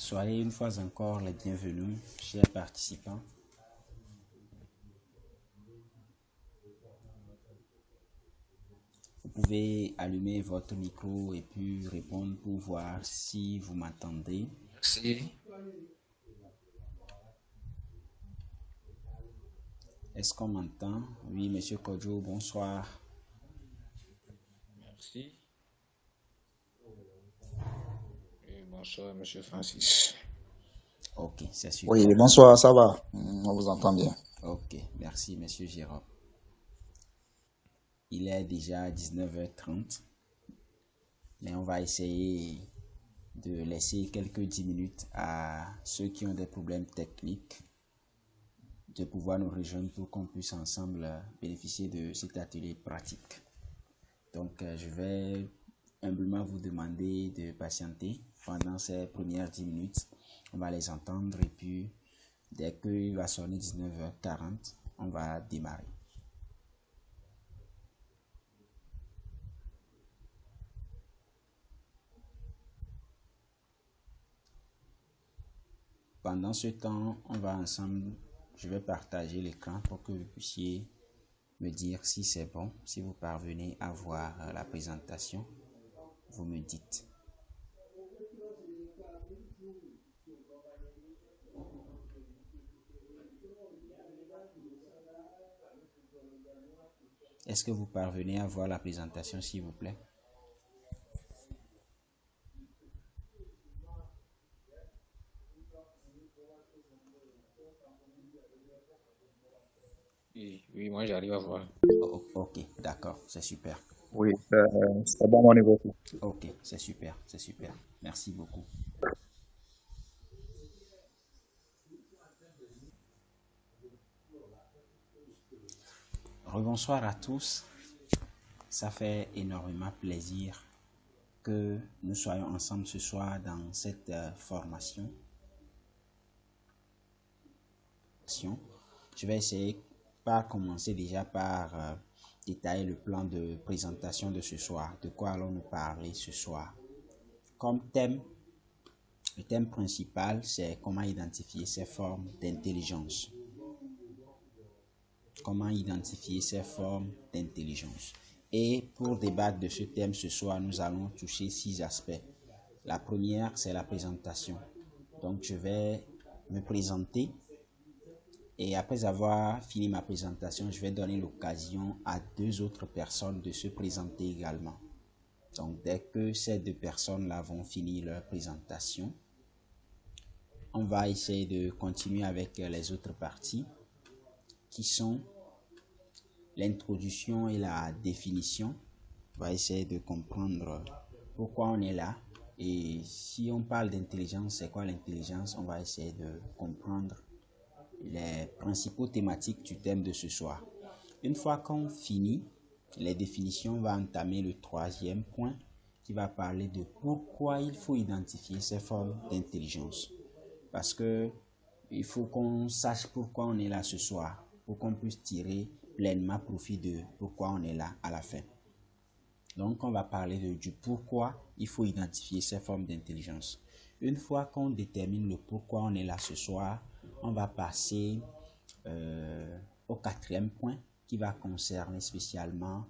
Soyez une fois encore les bienvenus, chers participants. Vous pouvez allumer votre micro et puis répondre pour voir si vous m'entendez. Merci. Est-ce qu'on m'entend? Oui, Monsieur Kodjo, bonsoir. Merci. Et bonsoir, Monsieur Francis. Ok, c'est super. Oui, bonsoir, ça va? On vous entend bien. Ok, merci, Monsieur Gérard. Il est déjà 19h30, mais on va essayer de laisser quelques 10 minutes à ceux qui ont des problèmes techniques de pouvoir nous rejoindre pour qu'on puisse ensemble bénéficier de cet atelier pratique. Donc, je vais humblement vous demander de patienter pendant ces premières 10 minutes. On va les entendre et puis, dès qu'il va sonner 19h40, on va démarrer. Pendant ce temps, on va ensemble, je vais partager l'écran pour que vous puissiez me dire si c'est bon. Si vous parvenez à voir la présentation, vous me dites. Est-ce que vous parvenez à voir la présentation, s'il vous plaît? Oui, moi j'arrive à voir. Ok, d'accord, c'est super. Oui, c'est bon au niveau. Ok, c'est super, c'est super. Merci beaucoup. Rebonsoir à tous. Ça fait énormément plaisir que nous soyons ensemble ce soir dans cette formation. Je vais essayer par commencer déjà par détailler le plan de présentation de ce soir. De quoi allons-nous parler ce soir? Comme thème, le thème principal, c'est comment identifier ces formes d'intelligence. Comment identifier ces formes d'intelligence. Et pour débattre de ce thème ce soir, nous allons toucher 6 aspects. La première, c'est la présentation. Donc, je vais me présenter et après avoir fini ma présentation, je vais donner l'occasion à 2 autres personnes de se présenter également. Donc, dès que ces 2 personnes-là vont finir leur présentation, on va essayer de continuer avec les autres parties qui sont l'introduction et la définition. On va essayer de comprendre pourquoi on est là. Et si on parle d'intelligence, c'est quoi l'intelligence? On va essayer de comprendre les principaux thématiques du thème de ce soir. Une fois qu'on finit les définitions, on va entamer le 3e point qui va parler de pourquoi il faut identifier ces formes d'intelligence. Parce que il faut qu'on sache pourquoi on est là ce soir, pour qu'on puisse tirer pleinement profit de pourquoi on est là à la fin. Donc, on va parler du pourquoi il faut identifier ces formes d'intelligence. Une fois qu'on détermine le pourquoi on est là ce soir, on va passer au 4e point qui va concerner spécialement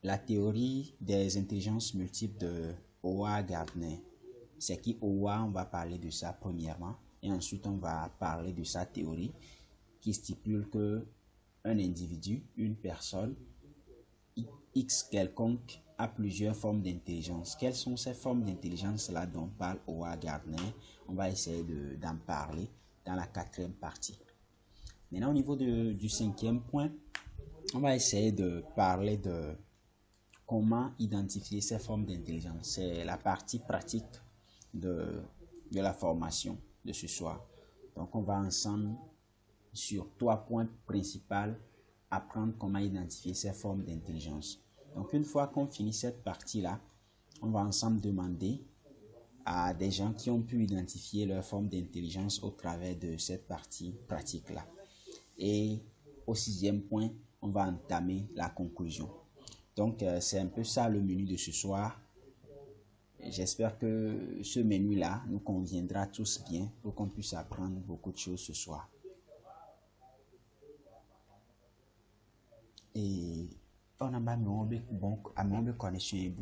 la théorie des intelligences multiples de Howard Gardner. C'est qui Howard? On va parler de ça premièrement et ensuite on va parler de sa théorie qui stipule que un individu, une personne X quelconque a plusieurs formes d'intelligence. Quelles sont ces formes d'intelligence là dont parle Howard Gardner? On va essayer d'en parler dans la 4e partie. Maintenant, au niveau du 5e point, on va essayer de parler de comment identifier ces formes d'intelligence. C'est la partie pratique de la formation de ce soir. Donc, on va ensemble sur 3 points principaux apprendre comment identifier ces formes d'intelligence. Donc, une fois qu'on finit cette partie-là, on va ensemble demander à des gens qui ont pu identifier leur forme d'intelligence au travers de cette partie pratique-là. Et au 6e point, on va entamer la conclusion. Donc, c'est un peu ça le menu de ce soir. J'espère que ce menu-là nous conviendra tous bien pour qu'on puisse apprendre beaucoup de choses ce soir. Et on a bon connexion.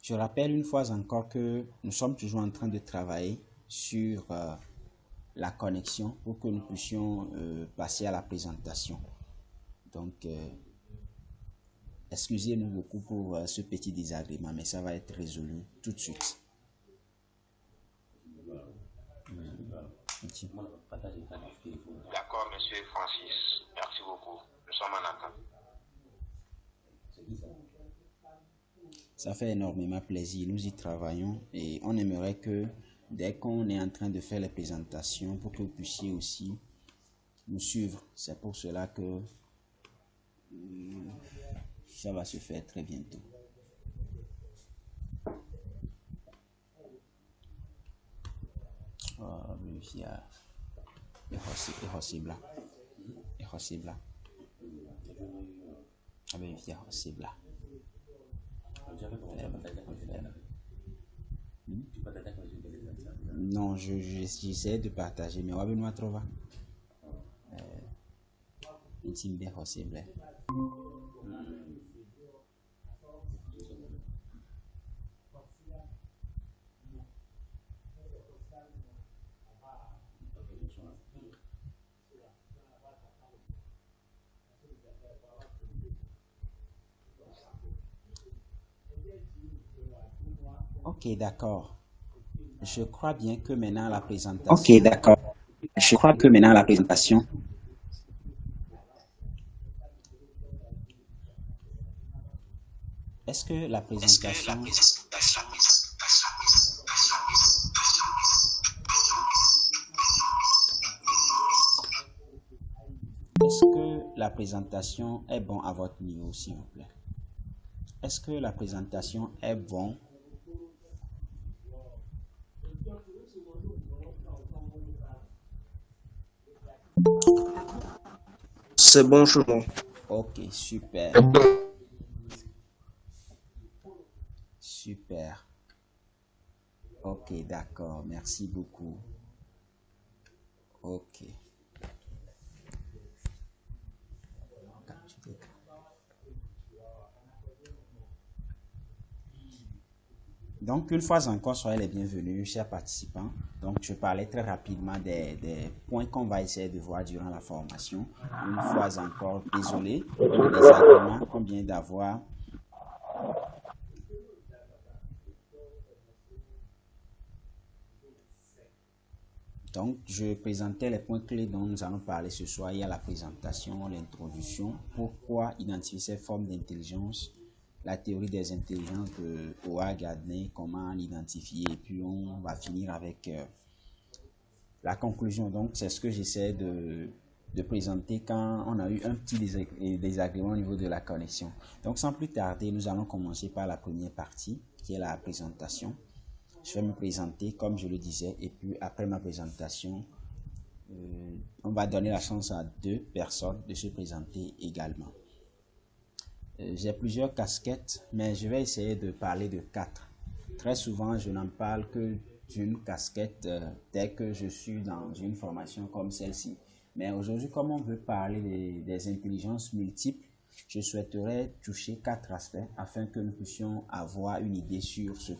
Je rappelle une fois encore que nous sommes toujours en train de travailler sur la connexion pour que nous puissions passer à la présentation. Donc, excusez-nous beaucoup pour ce petit désagrément, mais ça va être résolu tout de suite. D'accord, monsieur Francis. Merci beaucoup. Nous sommes en attente. Ça fait énormément plaisir. Nous y travaillons et on aimerait que dès qu'on est en train de faire les présentations, pour que vous puissiez aussi nous suivre. C'est pour cela que ça va se faire très bientôt. Non, j'essaie de partager, mais on va venir trouver. Ok, d'accord. Je crois bien que maintenant la présentation. Ok, d'accord. Je crois que maintenant la présentation. Est-ce que la présentation. Est-ce que la présentation est bon à votre niveau, s'il vous plaît? Est-ce que la présentation est bon? C'est bon, je vois. Ok, super. Super. Ok, d'accord. Merci beaucoup. Ok. Donc, une fois encore, soyez les bienvenus, chers participants. Donc, je parlais très rapidement des points qu'on va essayer de voir durant la formation. Une fois encore, désolé pour les agréments qu'on vient d'avoir. Donc, je présentais les points clés dont nous allons parler ce soir. Il y a la présentation, l'introduction, pourquoi identifier ces formes d'intelligence, la théorie des intelligences de Howard Gardner, comment l'identifier, et puis on va finir avec la conclusion. Donc, c'est ce que j'essaie de présenter quand on a eu un petit désagrément au niveau de la connexion. Donc, sans plus tarder, nous allons commencer par la première partie, qui est la présentation. Je vais me présenter comme je le disais, et puis après ma présentation, on va donner la chance à 2 personnes de se présenter également. J'ai plusieurs casquettes, mais je vais essayer de parler de 4. Très souvent, je n'en parle que d'une casquette dès que je suis dans une formation comme celle-ci. Mais aujourd'hui, comme on veut parler des intelligences multiples, je souhaiterais toucher 4 aspects afin que nous puissions avoir une idée sur ce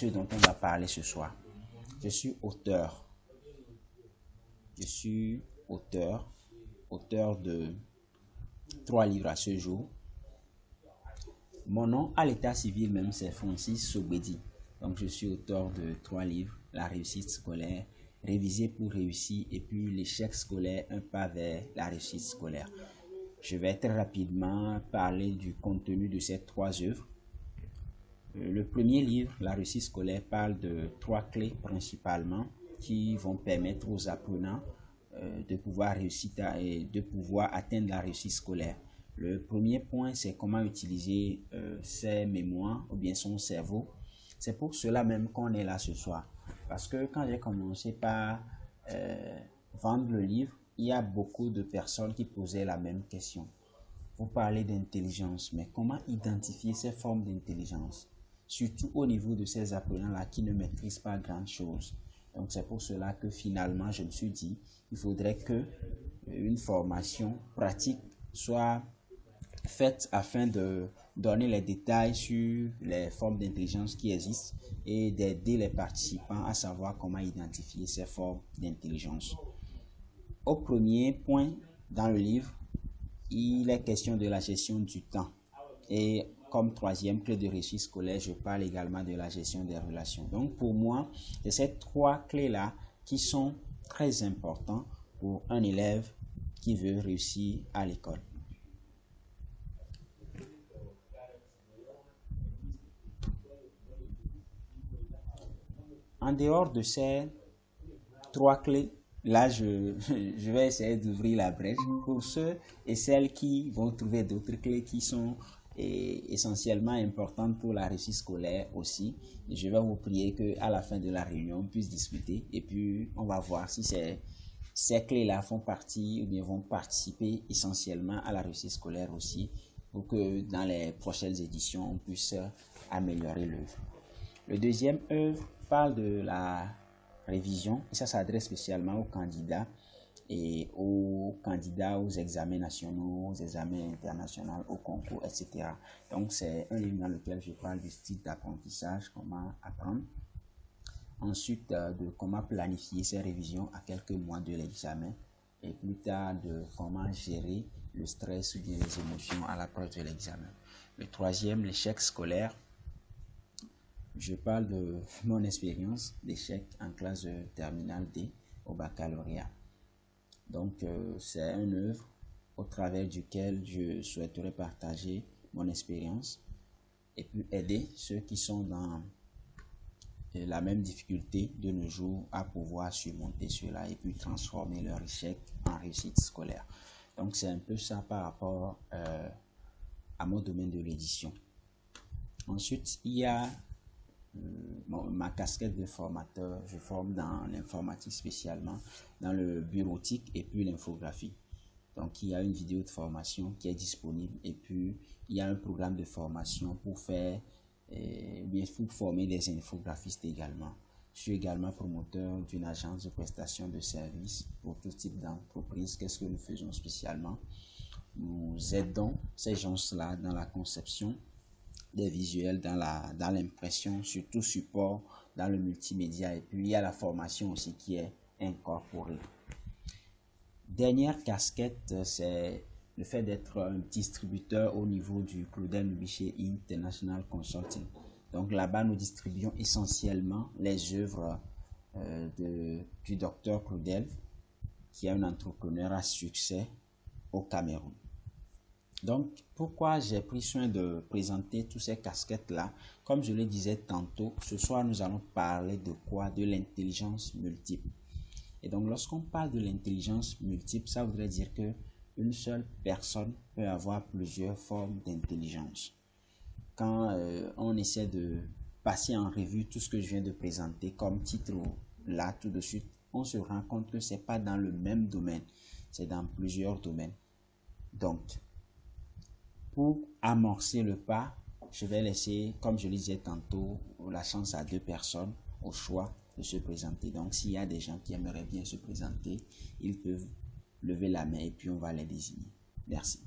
dont on va parler ce soir. Je suis auteur. Je suis auteur de 3 livres à ce jour. Mon nom à l'état civil même, c'est Francis Sobedi. Donc, je suis auteur de 3 livres, La réussite scolaire, Réviser pour réussir, et puis L'échec scolaire, un pas vers la réussite scolaire. Je vais très rapidement parler du contenu de ces 3 œuvres. Le premier livre, La réussite scolaire, parle de 3 clés principalement qui vont permettre aux apprenants de pouvoir réussir et de pouvoir atteindre la réussite scolaire. Le premier point, c'est comment utiliser ses mémoires ou bien son cerveau. C'est pour cela même qu'on est là ce soir. Parce que quand j'ai commencé par vendre le livre, il y a beaucoup de personnes qui posaient la même question. vous parlez d'intelligence, mais comment identifier ces formes d'intelligence, surtout au niveau de ces apprenants-là qui ne maîtrisent pas grand-chose. Donc c'est pour cela que finalement, je me suis dit, il faudrait que une formation pratique soit faite afin de donner les détails sur les formes d'intelligence qui existent et d'aider les participants à savoir comment identifier ces formes d'intelligence. Au premier point dans le livre, il est question de la gestion du temps. Et comme troisième clé de réussite scolaire, je parle également de la gestion des relations. Donc pour moi, c'est ces trois clés-là qui sont très importantes pour un élève qui veut réussir à l'école. En dehors de ces trois clés, là, je vais essayer d'ouvrir la brèche pour ceux et celles qui vont trouver d'autres clés qui sont essentiellement importantes pour la réussite scolaire aussi. Et je vais vous prier qu'à la fin de la réunion, on puisse discuter et puis on va voir si ces clés-là font partie ou bien vont participer essentiellement à la réussite scolaire aussi pour que dans les prochaines éditions, on puisse améliorer l'œuvre. Le deuxième œuvre parle de la révision et ça s'adresse spécialement aux candidats et aux candidats aux examens nationaux, aux examens internationaux, aux concours, etc. Donc c'est un livre dans lequel je parle du style d'apprentissage, comment apprendre. Ensuite, de comment planifier ses révisions à quelques mois de l'examen et plus tard de comment gérer le stress ou bien les émotions à l'approche de l'examen. Le troisième, l'échec scolaire. Je parle de mon expérience d'échec en classe de terminale D au baccalauréat. Donc, c'est une œuvre au travers duquel je souhaiterais partager mon expérience et puis aider ceux qui sont dans la même difficulté de nos jours à pouvoir surmonter cela et puis transformer leur échec en réussite scolaire. Donc, c'est un peu ça par rapport à mon domaine de l'édition. Ensuite, il y a ma casquette de formateur. Je forme dans l'informatique spécialement, dans le bureautique et puis l'infographie. Donc il y a une vidéo de formation qui est disponible et puis il y a un programme de formation pour faire pour former des infographistes également. Je suis également promoteur d'une agence de prestation de services pour tout type d'entreprise. Qu'est-ce que nous faisons spécialement? Nous aidons ces gens-là dans la conception des visuels, dans l'impression, surtout support, dans le multimédia. Et puis, il y a la formation aussi qui est incorporée. Dernière casquette, c'est le fait d'être un distributeur au niveau du Claudel Miché International Consulting. Donc là-bas, nous distribuons essentiellement les œuvres du docteur Claudel, qui est un entrepreneur à succès au Cameroun. Donc, pourquoi j'ai pris soin de présenter toutes ces casquettes-là? Comme je le disais tantôt, ce soir, nous allons parler de quoi? De l'intelligence multiple. Et donc, lorsqu'on parle de l'intelligence multiple, ça voudrait dire que une seule personne peut avoir plusieurs formes d'intelligence. Quand on essaie de passer en revue tout ce que je viens de présenter comme titre là, tout de suite, on se rend compte que ce n'est pas dans le même domaine, c'est dans plusieurs domaines. Donc, pour amorcer le pas, je vais laisser, comme je le disais tantôt, la chance à deux personnes au choix de se présenter. Donc, s'il y a des gens qui aimeraient bien se présenter, ils peuvent lever la main et puis on va les désigner. Merci.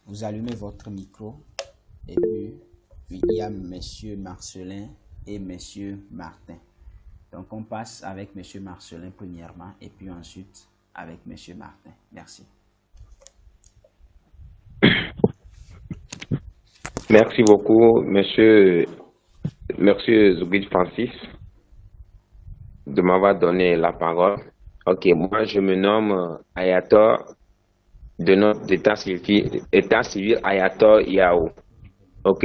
Vous allumez votre micro et puis il y a Monsieur Marcelin et Monsieur Martin. Donc, on passe avec M. Marcelin premièrement et puis ensuite avec M. Martin. Merci. Merci beaucoup, Monsieur Zouguid Francis, de m'avoir donné la parole. Ok, moi, je me nomme Ayator, de notre état civil Ayator Yao. Ok,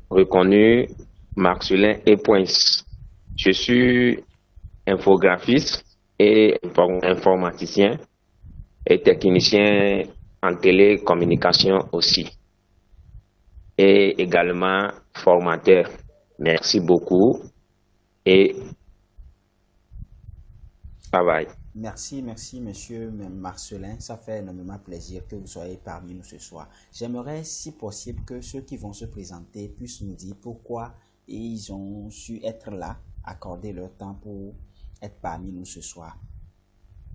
reconnu Marcelin et Points. Je suis infographiste et informaticien et technicien en télécommunication aussi. Et également formateur. Merci beaucoup. Et travail. Merci, monsieur Marcelin. Ça fait énormément plaisir que vous soyez parmi nous ce soir. J'aimerais, si possible, que ceux qui vont se présenter puissent nous dire pourquoi ils ont su être là, accorder leur temps pour être parmi nous ce soir.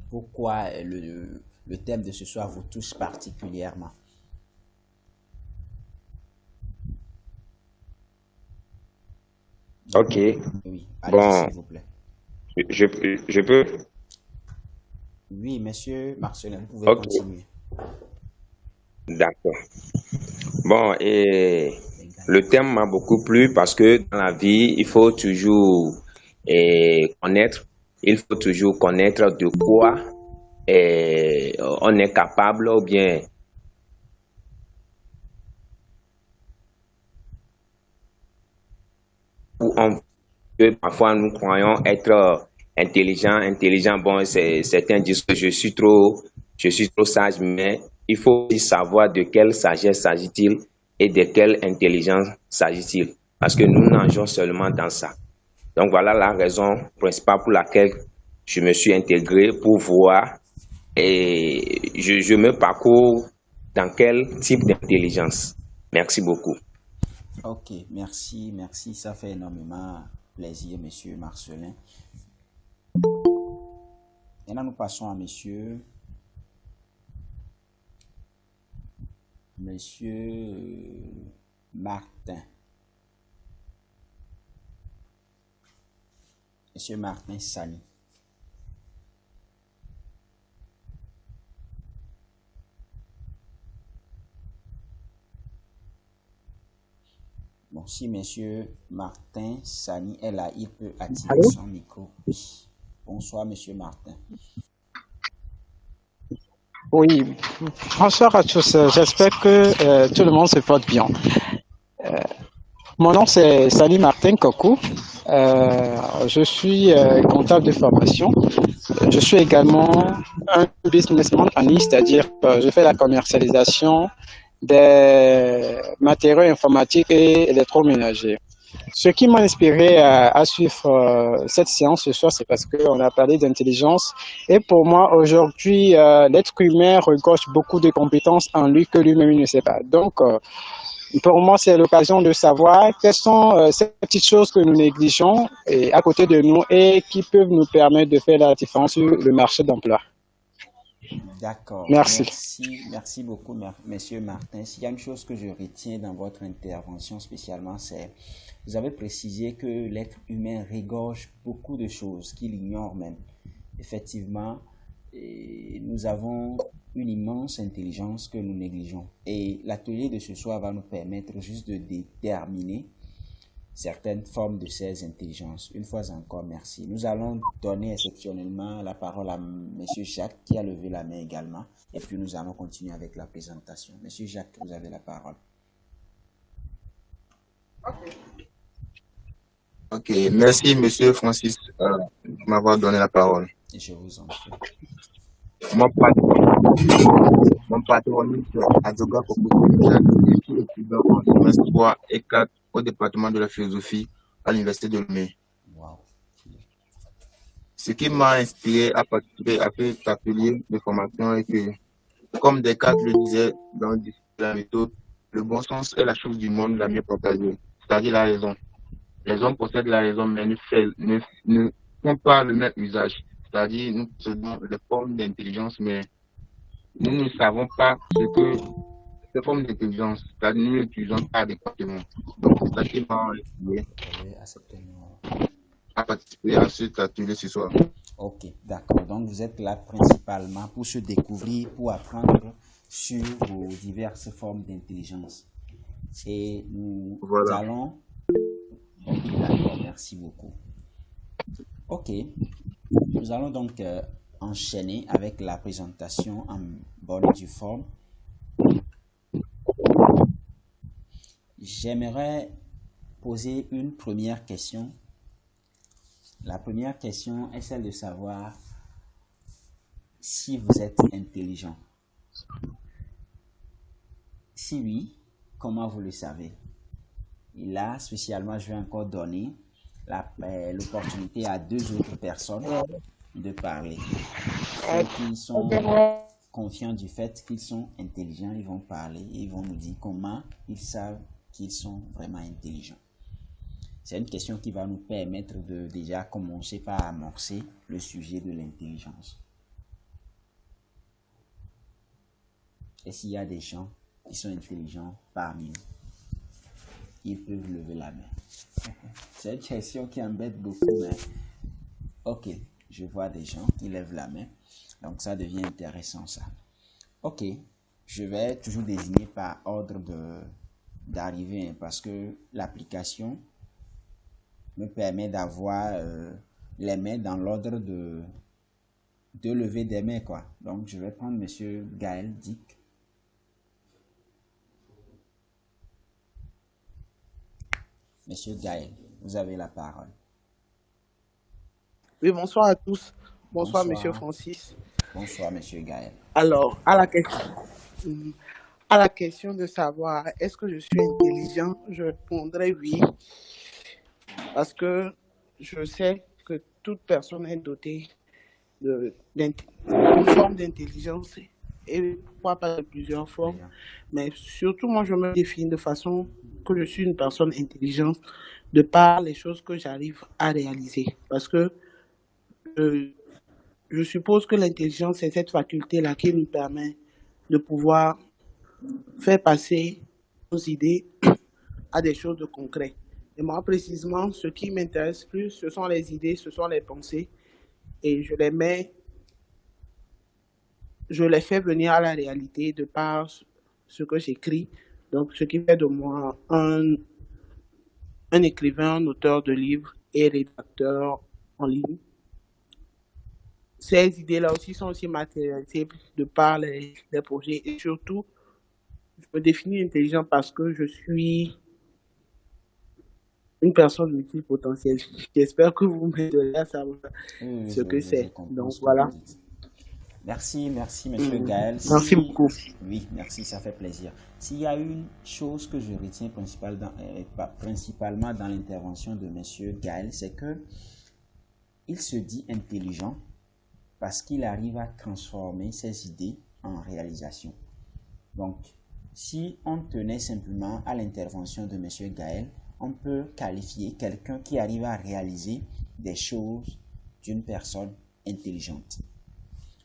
Pourquoi le thème de ce soir vous touche particulièrement. Ok. Oui, Bon, allez-y, s'il vous plaît. je peux? Oui, monsieur Marcelin, vous pouvez Ok, continuer. d'accord. Bon, et le thème m'a beaucoup plu parce que dans la vie, il faut toujours connaître, de quoi on est capable ou bien où on que parfois nous croyons être intelligent. Bon, certains disent que je suis trop sage, mais il faut aussi savoir de quelle sagesse s'agit-il et de quelle intelligence s'agit-il, parce que nous nageons seulement dans ça. Donc voilà la raison principale pour laquelle je me suis intégré pour voir et je me parcours dans quel type d'intelligence. Merci beaucoup. Ok, merci, ça fait énormément plaisir, monsieur Marcelin. Maintenant, nous passons à monsieur Martin. Monsieur Martin Sani. Bon, si monsieur Martin Sani est là, il peut activer Allô? son micro. Oui. Bonsoir, monsieur Martin. Oui, bonsoir à tous. J'espère que tout le monde se porte bien. Mon nom c'est Sani Martin Kokou. Je suis comptable de formation. Je suis également un businessman analyst, c'est-à-dire je fais la commercialisation des matériaux informatiques et électroménagers. Ce qui m'a inspiré à suivre cette séance ce soir, c'est parce qu'on a parlé d'intelligence. Et pour moi, aujourd'hui, l'être humain regorge beaucoup de compétences en lui que lui-même ne sait pas. Donc, pour moi, c'est l'occasion de savoir quelles sont ces petites choses que nous négligeons à côté de nous et qui peuvent nous permettre de faire la différence sur le marché d'emploi. D'accord. Merci beaucoup, monsieur Martin. S'il y a une chose que je retiens dans votre intervention spécialement, c'est vous avez précisé que l'être humain regorge beaucoup de choses qu'il ignore même. Effectivement, nous avons une immense intelligence que nous négligeons. Et l'atelier de ce soir va nous permettre juste de déterminer certaines formes de ces intelligences. Une fois encore, merci. Nous allons donner exceptionnellement la parole à monsieur Jacques qui a levé la main également. Et puis nous allons continuer avec la présentation. Monsieur Jacques, vous avez la parole. Ok, merci monsieur Francis de m'avoir donné la parole. Et je vous en prie. Mon patron, c'est Adjoga Kokou, je suis étudiant en semestre 3 et 4 au département de la philosophie à l'université de Lomé. Wow. Ce qui m'a inspiré à participer à cet atelier de formation est que, comme Descartes le disait dans le discours de la méthode, le bon sens est la chose du monde la mieux partagée, c'est-à-dire la raison. Les hommes possèdent la raison, mais ne font pas le même usage. C'est-à-dire, nous possédons des formes d'intelligence, mais nous ne savons pas ce que ces formes d'intelligence, c'est-à-dire nous ne l'utilisons pas adéquatement. Donc, c'est ça qui m'a inspiré à participer à cet atelier ce soir. Ok, d'accord. Donc, vous êtes là principalement pour se découvrir, pour apprendre sur vos diverses formes d'intelligence. Et nous allons... Ok, d'accord, merci beaucoup. Ok, nous allons donc enchaîner avec la présentation en bonne et due forme. J'aimerais poser une première question. La première question est celle de savoir si vous êtes intelligent. Si oui, comment vous le savez? Et là, spécialement, je vais encore donner l'opportunité à deux autres personnes de parler. Euh, Ceux qui sont confiants du fait qu'ils sont intelligents, ils vont parler et ils vont nous dire comment ils savent qu'ils sont vraiment intelligents. C'est une question qui va nous permettre de déjà commencer par amorcer le sujet de l'intelligence. Est-ce qu'il y a des gens qui sont intelligents parmi nous? Ils peuvent lever la main. C'est une question qui embête beaucoup, mais ok, je vois des gens qui lèvent la main. Donc ça devient intéressant ça. Ok, je vais toujours désigner par ordre d'arrivée parce que l'application me permet d'avoir les mains dans l'ordre de lever des mains, quoi. Donc je vais prendre Monsieur Gaël Dick. Monsieur Gaël, vous avez la parole. Oui, bonsoir à tous. Bonsoir, Bonsoir. Monsieur Francis. Bonsoir, Monsieur Gaël. Alors, à la question de savoir est-ce que je suis intelligent, je répondrai oui, parce que je sais que toute personne est dotée d'une forme d'intelligence et pourquoi pas de plusieurs formes, mais surtout moi je me définis de façon que je suis une personne intelligente de par les choses que j'arrive à réaliser, parce que je suppose que l'intelligence, c'est cette faculté-là qui nous permet de pouvoir faire passer nos idées à des choses de concret. Et moi, précisément, ce qui m'intéresse plus, ce sont les idées, ce sont les pensées, et je les fais venir à la réalité de par ce que j'écris. Donc, ce qui fait de moi un écrivain, un auteur de livres et rédacteur en ligne. Ces idées-là aussi sont aussi matérialisées de par les projets. Et surtout, je me définis intelligent parce que je suis une personne multipotentielle. J'espère que vous m'aiderez à savoir ce que c'est. Donc voilà. Merci, Monsieur Gaël. Merci beaucoup. Oui, merci, ça fait plaisir. S'il y a une chose que je retiens principalement dans l'intervention de Monsieur Gaël, c'est que il se dit intelligent parce qu'il arrive à transformer ses idées en réalisation. Donc, si on tenait simplement à l'intervention de Monsieur Gaël, on peut qualifier quelqu'un qui arrive à réaliser des choses d'une personne intelligente.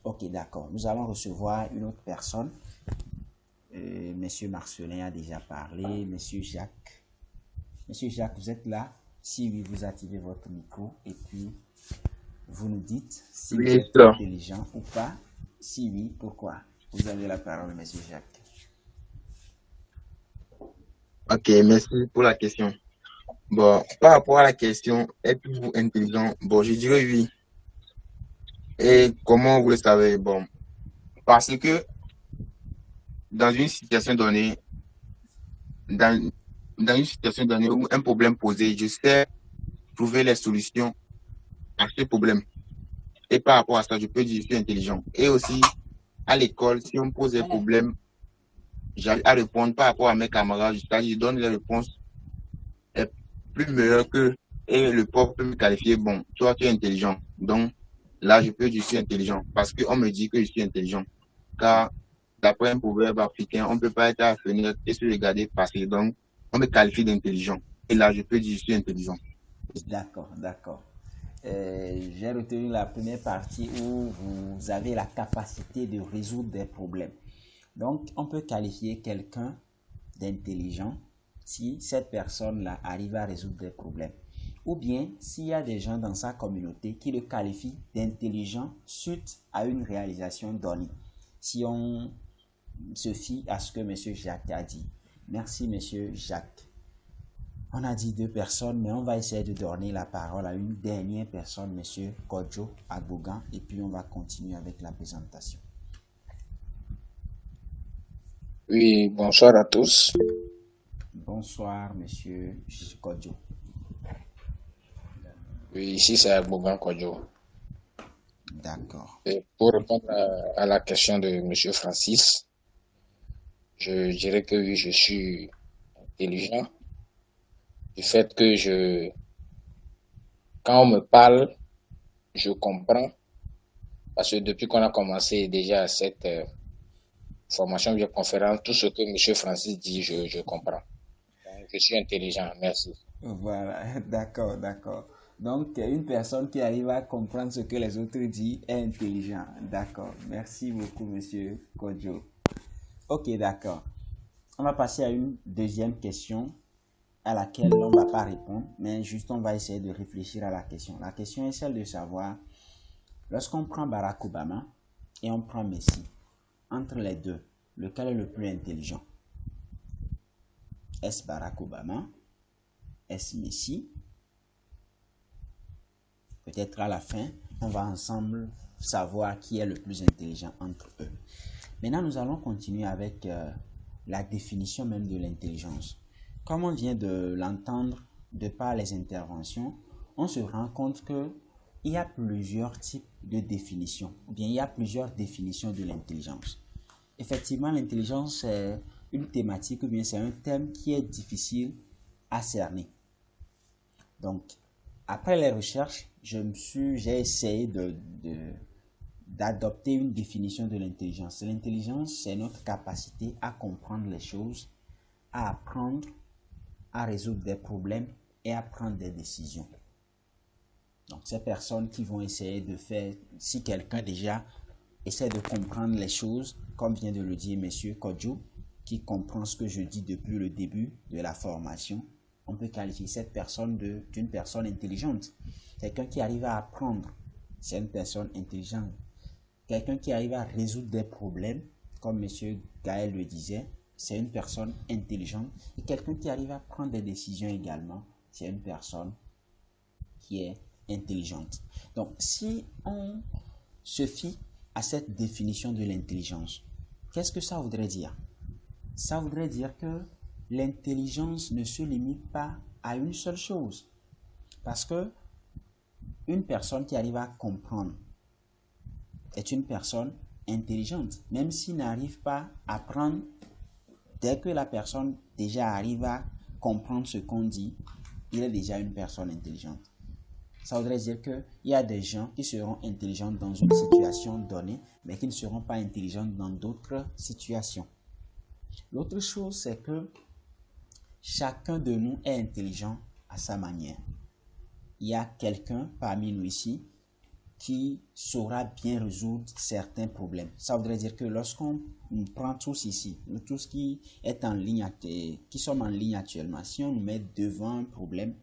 Ok, d'accord. Nous allons recevoir une autre personne. Monsieur Marcelin a déjà parlé. Monsieur Jacques. Monsieur Jacques, vous êtes là? Si oui, vous activez votre micro et puis vous nous dites si vous êtes intelligent ou pas. Si oui, pourquoi? Vous avez la parole, Monsieur Jacques. Ok, merci pour la question. Bon, par rapport à la question, êtes-vous intelligent? Bon, je dirais oui. Et comment vous le savez? Bon, parce que dans une situation donnée, dans une situation donnée où un problème posé, je sais trouver les solutions à ce problème. Et par rapport à ça, je peux dire que je suis intelligent. Et aussi, à l'école, si on me pose des problèmes, j'arrive à répondre par rapport à mes camarades. Je donne les réponses plus meilleures que, et le prof peut me qualifier, bon, toi tu es intelligent. Donc, là, je peux dire que je suis intelligent parce qu'on me dit que je suis intelligent. Car, d'après un proverbe africain, on ne peut pas être à la fenêtre et se regarder passer. Donc, on me qualifie d'intelligent. Et là, je peux dire que je suis intelligent. D'accord. J'ai retenu la première partie où vous avez la capacité de résoudre des problèmes. Donc, on peut qualifier quelqu'un d'intelligent si cette personne-là arrive à résoudre des problèmes. Ou bien, s'il y a des gens dans sa communauté qui le qualifient d'intelligent suite à une réalisation donnée. Si on se fie à ce que M. Jacques a dit. Merci, M. Jacques. On a dit 2 personnes, mais on va essayer de donner la parole à une dernière personne, M. Kodjo Agbogan, et puis on va continuer avec la présentation. Oui, bonsoir à tous. Bonsoir, M. Kodjo. Oui, ici c'est Agbogan Kodjo. D'accord. Et pour répondre à la question de M. Francis, je dirais que oui, je suis intelligent. Du fait que quand on me parle, je comprends Parce que depuis qu'on a commencé déjà cette formation via conférence, tout ce que M. Francis dit, je comprends. Donc, je suis intelligent, merci. Voilà, d'accord, d'accord. Donc, une personne qui arrive à comprendre ce que les autres disent est intelligent. D'accord. Merci beaucoup, monsieur Kodjo. Ok, d'accord. On va passer à une deuxième question à laquelle on ne va pas répondre, mais juste on va essayer de réfléchir à la question. La question est celle de savoir, lorsqu'on prend Barack Obama et on prend Messi, entre les deux, lequel est le plus intelligent? Est-ce Barack Obama? Est-ce Messi? Peut-être à la fin, on va ensemble savoir qui est le plus intelligent entre eux. Maintenant, nous allons continuer avec la définition même de l'intelligence. Comme on vient de l'entendre de par les interventions, on se rend compte qu'il y a plusieurs types de définitions, ou bien il y a plusieurs définitions de l'intelligence. Effectivement, l'intelligence, c'est une thématique, ou bien c'est un thème qui est difficile à cerner. Donc, après les recherches, j'ai essayé d'adopter une définition de l'intelligence. L'intelligence, c'est notre capacité à comprendre les choses, à apprendre, à résoudre des problèmes et à prendre des décisions. Donc, ces personnes qui vont essayer de faire, si quelqu'un déjà essaie de comprendre les choses, comme vient de le dire M. Kodjo, qui comprend ce que je dis depuis le début de la formation, on peut qualifier cette personne d'une personne intelligente. Quelqu'un qui arrive à apprendre, c'est une personne intelligente. Quelqu'un qui arrive à résoudre des problèmes, comme M. Gaël le disait, c'est une personne intelligente. Et quelqu'un qui arrive à prendre des décisions également, c'est une personne qui est intelligente. Donc, si on se fie à cette définition de l'intelligence, qu'est-ce que ça voudrait dire? Ça voudrait dire que l'intelligence ne se limite pas à une seule chose. Parce que une personne qui arrive à comprendre est une personne intelligente, même s'il n'arrive pas à apprendre. Dès que la personne déjà arrive à comprendre ce qu'on dit, il est déjà une personne intelligente. Ça voudrait dire qu'il y a des gens qui seront intelligents dans une situation donnée, mais qui ne seront pas intelligents dans d'autres situations. L'autre chose, c'est que chacun de nous est intelligent à sa manière. Il y a quelqu'un parmi nous ici qui saura bien résoudre certains problèmes. Ça voudrait dire que lorsqu'on prend tous ici, nous tous qui sommes en ligne actuellement, si on nous met devant un problème,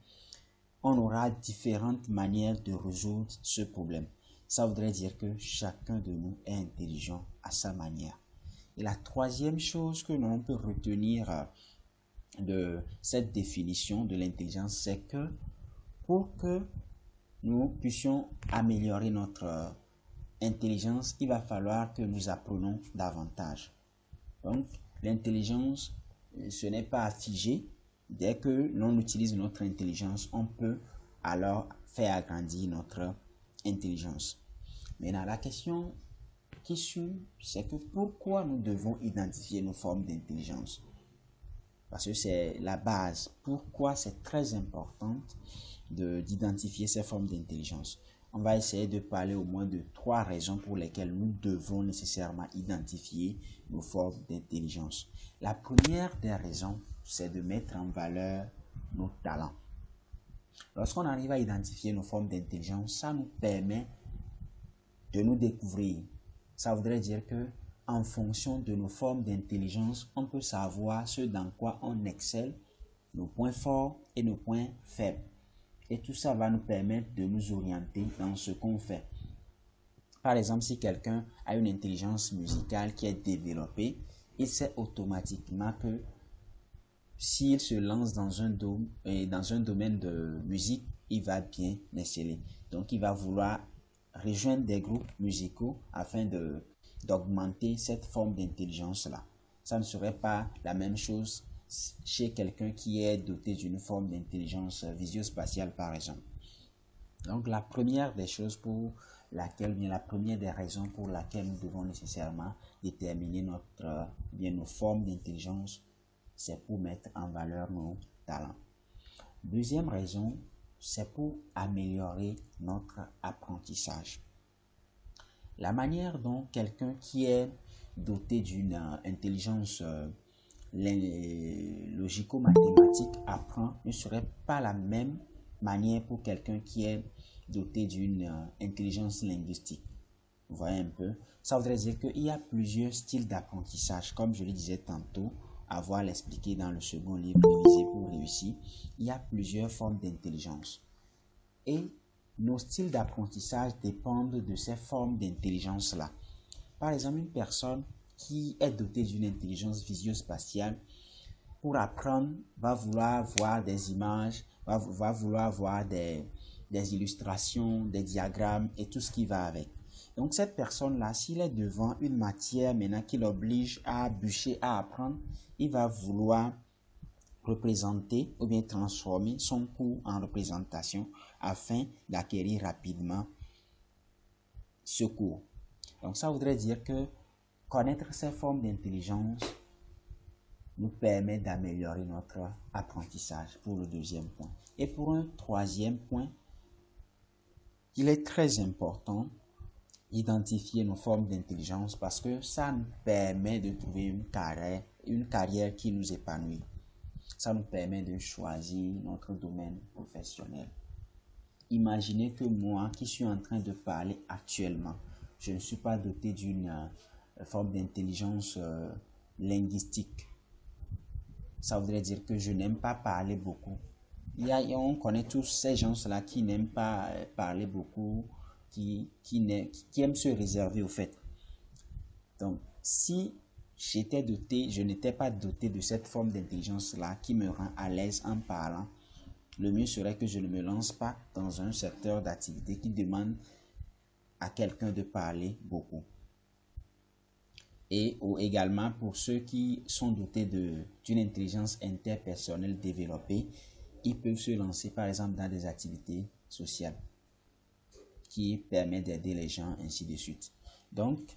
on aura différentes manières de résoudre ce problème. Ça voudrait dire que chacun de nous est intelligent à sa manière. Et la troisième chose que l'on peut retenir de cette définition de l'intelligence, c'est que pour que nous puissions améliorer notre intelligence, il va falloir que nous apprenons davantage. Donc, l'intelligence, ce n'est pas figé. Dès que l'on utilise notre intelligence, on peut alors faire agrandir notre intelligence. Maintenant, la question qui suit, c'est que pourquoi nous devons identifier nos formes d'intelligence? Parce que c'est la base. Pourquoi c'est très important d'identifier ces formes d'intelligence? On va essayer de parler au moins de 3 raisons pour lesquelles nous devons nécessairement identifier nos formes d'intelligence. La première des raisons, c'est de mettre en valeur nos talents. Lorsqu'on arrive à identifier nos formes d'intelligence, ça nous permet de nous découvrir. Ça voudrait dire que en fonction de nos formes d'intelligence, on peut savoir ce dans quoi on excelle, nos points forts et nos points faibles. Et tout ça va nous permettre de nous orienter dans ce qu'on fait. Par exemple, si quelqu'un a une intelligence musicale qui est développée, il sait automatiquement que s'il se lance dans un domaine de musique, il va bien exceller. Donc, il va vouloir rejoindre des groupes musicaux afin d'augmenter cette forme d'intelligence-là. Ça ne serait pas la même chose chez quelqu'un qui est doté d'une forme d'intelligence visio-spatiale, par exemple. Donc, la première des raisons pour laquelle nous devons nécessairement déterminer nos formes d'intelligence, c'est pour mettre en valeur nos talents. Deuxième raison, c'est pour améliorer notre apprentissage. La manière dont quelqu'un qui est doté d'une intelligence logico-mathématique apprend ne serait pas la même manière pour quelqu'un qui est doté d'une intelligence linguistique. Vous voyez un peu? Ça voudrait dire qu'il y a plusieurs styles d'apprentissage. Comme je le disais tantôt, avoir l'expliqué dans le second livre, Réviser pour réussir, il y a plusieurs formes d'intelligence. Et nos styles d'apprentissage dépendent de ces formes d'intelligence-là. Par exemple, une personne qui est dotée d'une intelligence visio-spatiale, pour apprendre, va vouloir voir des images, va vouloir voir des illustrations, des diagrammes et tout ce qui va avec. Donc cette personne-là, s'il est devant une matière maintenant qui l'oblige à bûcher, à apprendre, il va vouloir représenter ou bien transformer son cours en représentation afin d'acquérir rapidement ce cours. Donc ça voudrait dire que connaître ces formes d'intelligence nous permet d'améliorer notre apprentissage pour le deuxième point. Et pour un troisième point, il est très important d'identifier nos formes d'intelligence parce que ça nous permet de trouver une carrière qui nous épanouit. Ça nous permet de choisir notre domaine professionnel. Imaginez que moi qui suis en train de parler actuellement, je ne suis pas doté d'une forme d'intelligence linguistique. Ça voudrait dire que je n'aime pas parler beaucoup. On connaît tous ces gens-là qui n'aiment pas parler beaucoup, qui aiment se réserver au fait. Donc, si je n'étais pas doté de cette forme d'intelligence-là qui me rend à l'aise en parlant, le mieux serait que je ne me lance pas dans un secteur d'activité qui demande à quelqu'un de parler beaucoup. Et également pour ceux qui sont dotés d'une intelligence interpersonnelle développée, ils peuvent se lancer par exemple dans des activités sociales qui permettent d'aider les gens, ainsi de suite. Donc,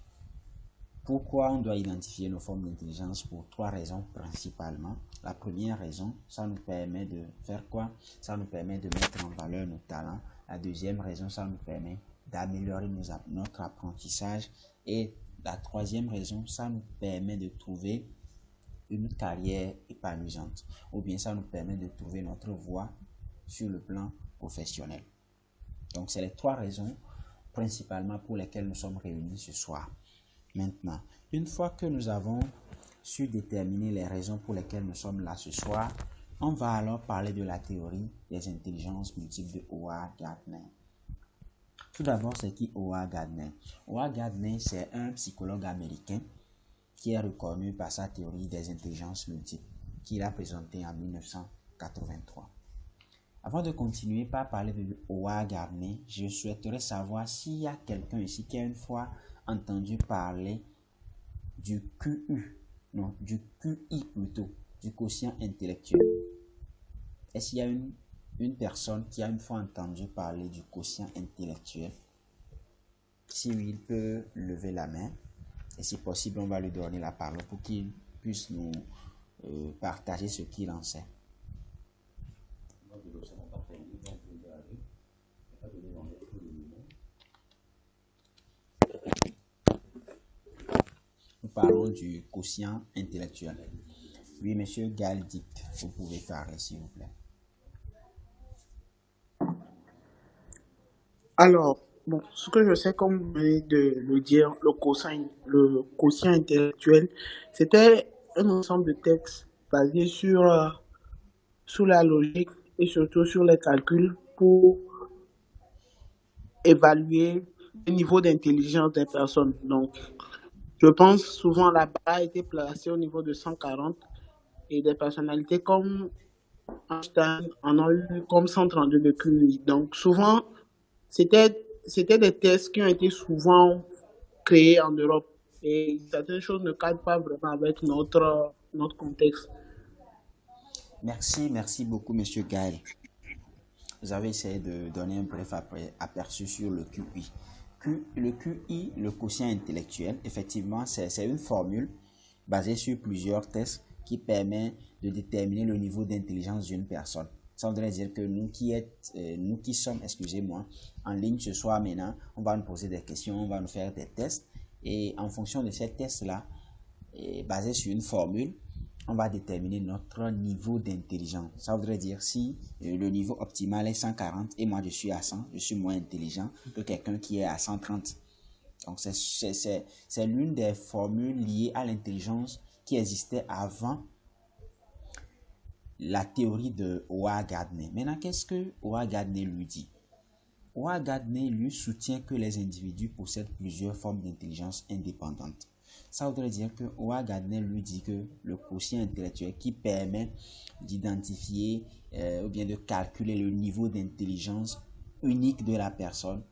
pourquoi on doit identifier nos formes d'intelligence? Pour trois raisons principalement. La première raison, ça nous permet de faire quoi? Ça nous permet de mettre en valeur nos talents. La deuxième raison, ça nous permet d'améliorer notre apprentissage. Et la troisième raison, ça nous permet de trouver une carrière épanouissante. Ou bien ça nous permet de trouver notre voie sur le plan professionnel. Donc, c'est les trois raisons principalement pour lesquelles nous sommes réunis ce soir. Maintenant, une fois que nous avons su déterminer les raisons pour lesquelles nous sommes là ce soir, on va alors parler de la théorie des intelligences multiples de Howard Gardner. Tout d'abord, c'est qui Howard Gardner? Howard Gardner, c'est un psychologue américain qui est reconnu par sa théorie des intelligences multiples qu'il a présentée en 1983. Avant de continuer par parler de Howard Gardner, je souhaiterais savoir s'il y a quelqu'un ici qui a une fois entendu parler du QI plutôt, du quotient intellectuel. Est-ce qu'il y a une personne qui a une fois entendu parler du quotient intellectuel? Si oui, il peut lever la main. Et si possible, on va lui donner la parole pour qu'il puisse nous partager ce qu'il en sait. Nous parlons du quotient intellectuel. Oui, monsieur Galdic, vous pouvez parler, s'il vous plaît. Alors, bon, ce que je sais, comme vous venez de le dire, le quotient intellectuel, c'était un ensemble de textes basés sur la logique et surtout sur les calculs pour évaluer le niveau d'intelligence des personnes. Donc, je pense souvent la barre a été placée au niveau de 140 et des personnalités comme Einstein en ont eu comme 132 de QI. Donc, souvent, c'était des tests qui ont été souvent créés en Europe et certaines choses ne cadrent pas vraiment avec notre contexte. Merci beaucoup, monsieur Gaël. Vous avez essayé de donner un bref aperçu sur le QI. Le QI, le quotient intellectuel, effectivement, c'est une formule basée sur plusieurs tests qui permet de déterminer le niveau d'intelligence d'une personne. Ça voudrait dire que nous qui sommes, excusez-moi, en ligne ce soir maintenant, on va nous poser des questions, on va nous faire des tests. Et en fonction de ces tests-là, basés sur une formule, on va déterminer notre niveau d'intelligence. Ça voudrait dire si le niveau optimal est 140 et moi je suis à 100, je suis moins intelligent que quelqu'un qui est à 130. Donc c'est l'une des formules liées à l'intelligence qui existait avant la théorie de Howard Gardner. Maintenant, qu'est-ce que Howard Gardner lui dit? Howard Gardner lui soutient que les individus possèdent plusieurs formes d'intelligence indépendantes. Ça voudrait dire que Howard Gardner lui dit que le quotient intellectuel qui permet d'identifier ou bien de calculer le niveau d'intelligence unique de la personne,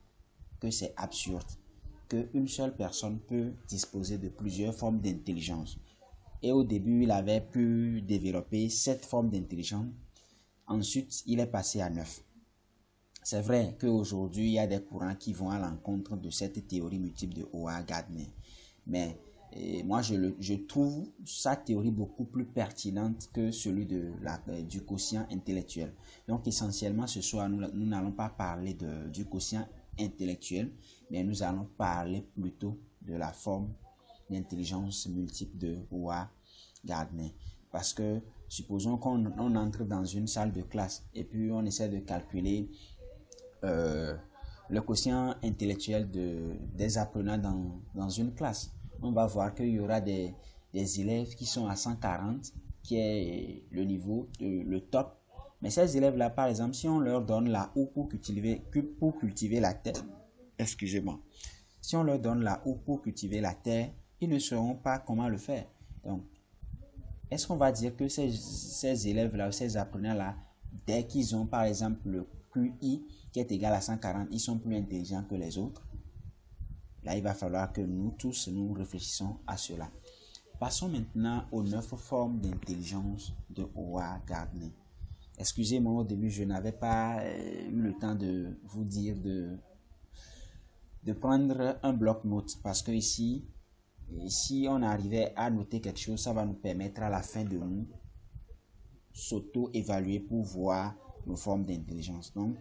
que c'est absurde, qu'une seule personne peut disposer de plusieurs formes d'intelligence. Et au début, il avait pu développer 7 formes d'intelligence. Ensuite, il est passé à 9. C'est vrai qu'aujourd'hui, il y a des courants qui vont à l'encontre de cette théorie multiple de Howard Gardner. Mais moi, je trouve sa théorie beaucoup plus pertinente que celui du quotient intellectuel. Donc, essentiellement, ce soir, nous n'allons pas parler du quotient intellectuel, mais nous allons parler plutôt de la forme d'intelligence multiple de Howard Gardner. Parce que supposons qu'on entre dans une salle de classe et puis on essaie de calculer le quotient intellectuel des apprenants dans une classe. On va voir qu'il y aura des élèves qui sont à 140, qui est le niveau, le top. Mais ces élèves-là, par exemple, si on leur donne la houe pour cultiver la terre, excusez-moi, si on leur donne la houe pour cultiver la terre, ils ne sauront pas comment le faire. Donc, est-ce qu'on va dire que ces élèves-là, ces apprenants-là, dès qu'ils ont par exemple le QI qui est égal à 140, ils sont plus intelligents que les autres? Là, il va falloir que nous tous, nous réfléchissons à cela. Passons maintenant aux 9 formes d'intelligence de Howard Gardner. Excusez-moi, au début, je n'avais pas eu le temps de vous dire de prendre un bloc-notes parce que ici, si on arrivait à noter quelque chose, ça va nous permettre à la fin de nous s'auto-évaluer pour voir nos formes d'intelligence. Donc,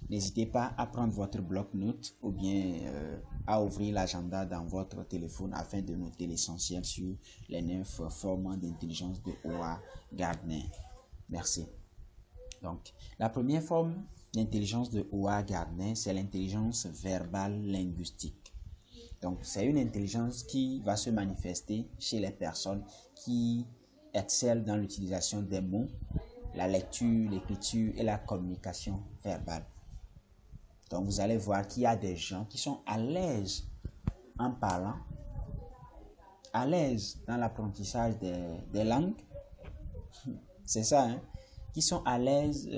n'hésitez pas à prendre votre bloc-notes ou bien à ouvrir l'agenda dans votre téléphone afin de noter l'essentiel sur les 9 formes d'intelligence de Howard Gardner. Merci. Donc, la première forme d'intelligence de Howard Gardner, c'est l'intelligence verbale linguistique. Donc, c'est une intelligence qui va se manifester chez les personnes qui excellent dans l'utilisation des mots, la lecture, l'écriture et la communication verbale. Donc, vous allez voir qu'il y a des gens qui sont à l'aise en parlant, à l'aise dans l'apprentissage des langues. C'est ça, hein? Qui sont à l'aise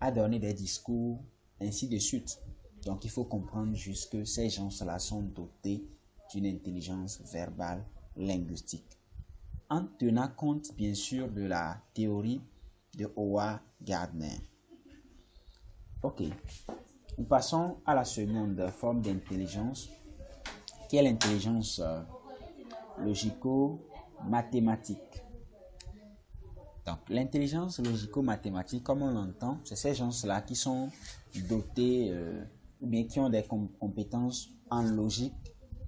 à donner des discours, ainsi de suite. Donc, il faut comprendre juste que ces gens-là sont dotés d'une intelligence verbale linguistique. En tenant compte, bien sûr, de la théorie de Howard Gardner. Ok. Nous passons à la seconde forme d'intelligence, qui est l'intelligence logico-mathématique. Donc, l'intelligence logico-mathématique, comme on l'entend, c'est ces gens-là qui sont dotés ou bien qui ont des compétences en logique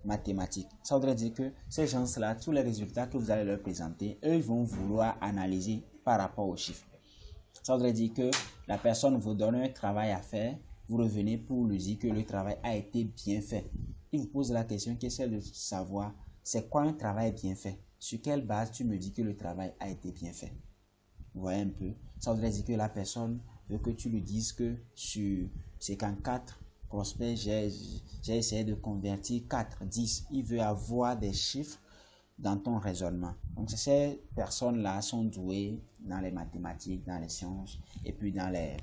mathématique. Ça voudrait dire que ces gens-là, tous les résultats que vous allez leur présenter, eux, ils vont vouloir analyser par rapport aux chiffres. Ça voudrait dire que la personne vous donne un travail à faire, vous revenez pour lui dire que le travail a été bien fait. Il vous pose la question qui est celle de savoir, c'est quoi un travail bien fait? Sur quelle base tu me dis que le travail a été bien fait? Vous voyez un peu? Ça voudrait dire que la personne veut que tu lui dises que sur 54 prospects, j'ai essayé de convertir 4, 10. Il veut avoir des chiffres dans ton raisonnement. Donc, ces personnes-là sont douées dans les mathématiques, dans les sciences et puis dans la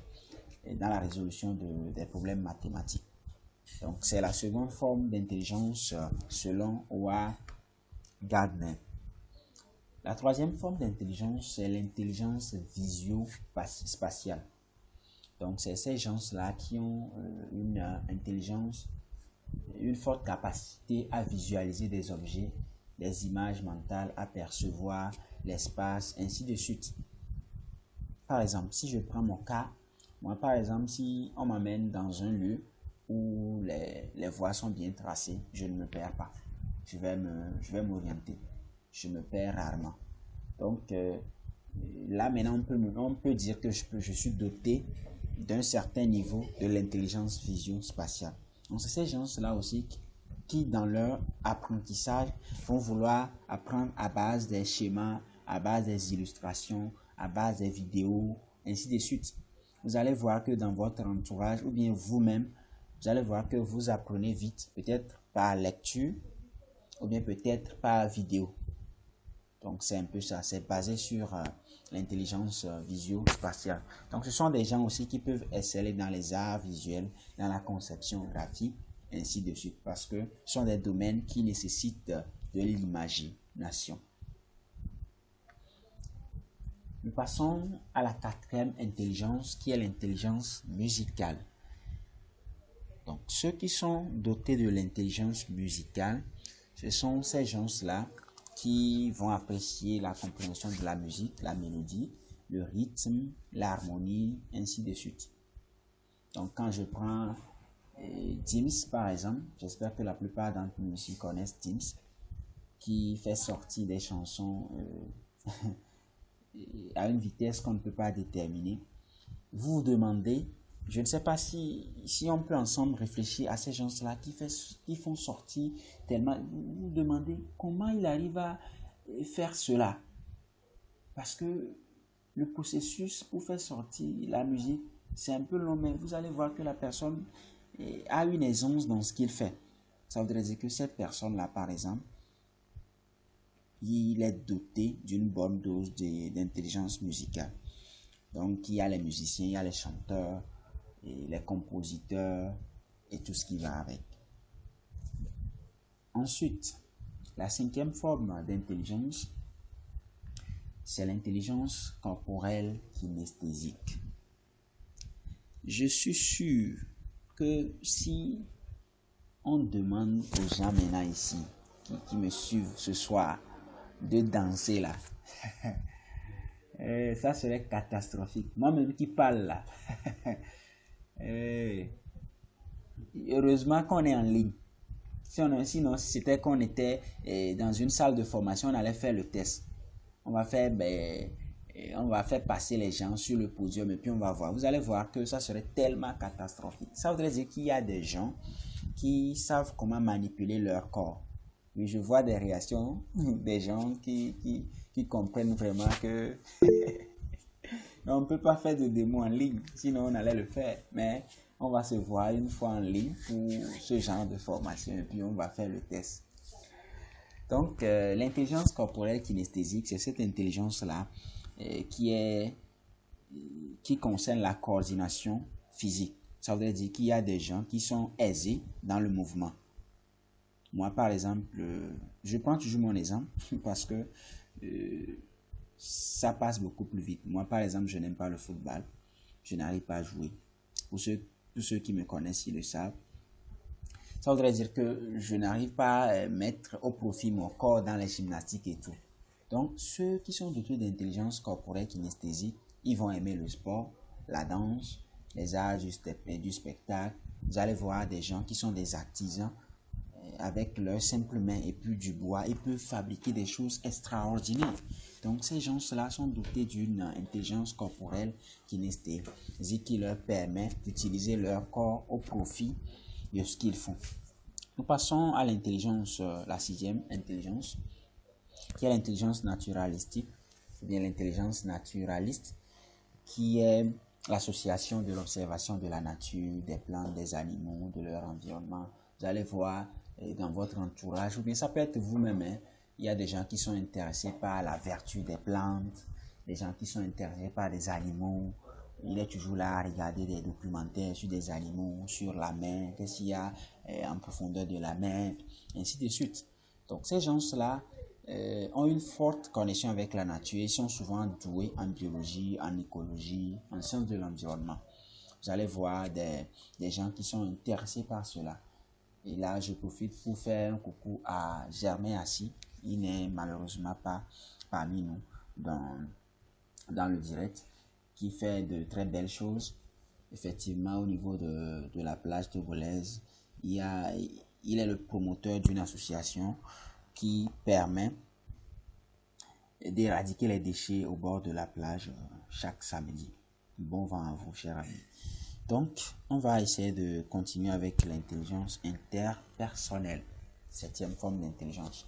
résolution des problèmes mathématiques. Donc, c'est la seconde forme d'intelligence selon Howard Gardner. La troisième forme d'intelligence, c'est l'intelligence visio-spatiale. Donc, c'est ces gens-là qui ont une intelligence, une forte capacité à visualiser des objets, des images mentales, à percevoir l'espace, ainsi de suite. par exemple, si je prends mon cas, moi, par exemple, si on m'amène dans un lieu où les voies sont bien tracées, je ne me perds pas. Je vais m'orienter. Je me perds rarement. Donc, là, maintenant, on peut dire que je suis doté d'un certain niveau de l'intelligence visio-spatiale. Donc, c'est ces gens-là aussi qui, dans leur apprentissage, vont vouloir apprendre à base des schémas, à base des illustrations, à base des vidéos, ainsi de suite. Vous allez voir que dans votre entourage, ou bien vous-même, vous allez voir que vous apprenez vite, peut-être par lecture, ou bien peut-être par vidéo. Donc, c'est un peu ça. C'est basé sur l'intelligence visio-spatiale. Donc, ce sont des gens aussi qui peuvent exceller dans les arts visuels, dans la conception graphique, ainsi de suite. Parce que ce sont des domaines qui nécessitent de l'imagination. Nous passons à la quatrième intelligence, qui est l'intelligence musicale. Donc, ceux qui sont dotés de l'intelligence musicale, ce sont ces gens-là qui vont apprécier la compréhension de la musique, la mélodie, le rythme, l'harmonie, ainsi de suite. Donc, quand je prends Teams, par exemple, j'espère que la plupart d'entre nous ici connaissent Teams, qui fait sortir des chansons à une vitesse qu'on ne peut pas déterminer. Vous vous demandez, je ne sais pas si on peut ensemble réfléchir à ces gens-là qui font sortir tellement. Vous vous demandez comment il arrive à faire cela. Parce que le processus pour faire sortir la musique, c'est un peu long, mais vous allez voir que la personne a une aisance dans ce qu'il fait. Ça voudrait dire que cette personne-là, par exemple, il est doté d'une bonne dose d'intelligence musicale. Donc, il y a les musiciens, il y a les chanteurs, et les compositeurs et tout ce qui va avec. Ensuite, la cinquième forme d'intelligence, c'est l'intelligence corporelle kinesthésique. Je suis sûr que si on demande aux gens maintenant ici, qui me suivent ce soir, de danser là, ça serait catastrophique. Moi-même qui parle là, heureusement qu'on est en ligne. Sinon, si c'était qu'on était dans une salle de formation, on allait faire le test. On va faire passer les gens sur le podium et puis on va voir. Vous allez voir que ça serait tellement catastrophique. Ça voudrait dire qu'il y a des gens qui savent comment manipuler leur corps. Oui, je vois des réactions des gens qui comprennent vraiment que on ne peut pas faire de démo en ligne, sinon on allait le faire. Mais on va se voir une fois en ligne pour ce genre de formation et puis on va faire le test. Donc, l'intelligence corporelle kinesthésique, c'est cette intelligence-là qui concerne la coordination physique. Ça veut dire qu'il y a des gens qui sont aisés dans le mouvement. Moi, par exemple, je prends toujours mon exemple parce que ça passe beaucoup plus vite. Moi, par exemple, je n'aime pas le football. Je n'arrive pas à jouer. Tous ceux qui me connaissent, ils le savent. Ça voudrait dire que je n'arrive pas à mettre au profit mon corps dans les gymnastiques et tout. Donc, ceux qui sont dotés d'intelligence corporelle kinesthésique, ils vont aimer le sport, la danse, les arts du spectacle. Vous allez voir des gens qui sont des artisans avec leurs simples mains et puis du bois. Ils peuvent fabriquer des choses extraordinaires. Donc, ces gens-là sont dotés d'une intelligence corporelle kinesthésique qui leur permet d'utiliser leur corps au profit de ce qu'ils font. Nous passons à l'intelligence, la sixième intelligence, qui est l'intelligence naturalistique, ou bien l'intelligence naturaliste, qui est l'association de l'observation de la nature, des plantes, des animaux, de leur environnement. Vous allez voir dans votre entourage, ou bien ça peut être vous-même, hein. Il y a des gens qui sont intéressés par la vertu des plantes, des gens qui sont intéressés par des animaux. Il est toujours là à regarder des documentaires sur des animaux, sur la mer, qu'est-ce qu'il y a en profondeur de la mer, ainsi de suite. Donc ces gens-là ont une forte connexion avec la nature. Ils sont souvent doués en biologie, en écologie, en sciences de l'environnement. Vous allez voir des gens qui sont intéressés par cela. Et là, je profite pour faire un coucou à Germain Assis. Il n'est malheureusement pas parmi nous dans le direct. qui fait de très belles choses. Effectivement, au niveau de la plage togolaise, il est le promoteur d'une association qui permet d'éradiquer les déchets au bord de la plage chaque samedi. Bon vent à vous, chers amis. Donc, on va essayer de continuer avec l'intelligence interpersonnelle. 7e forme d'intelligence.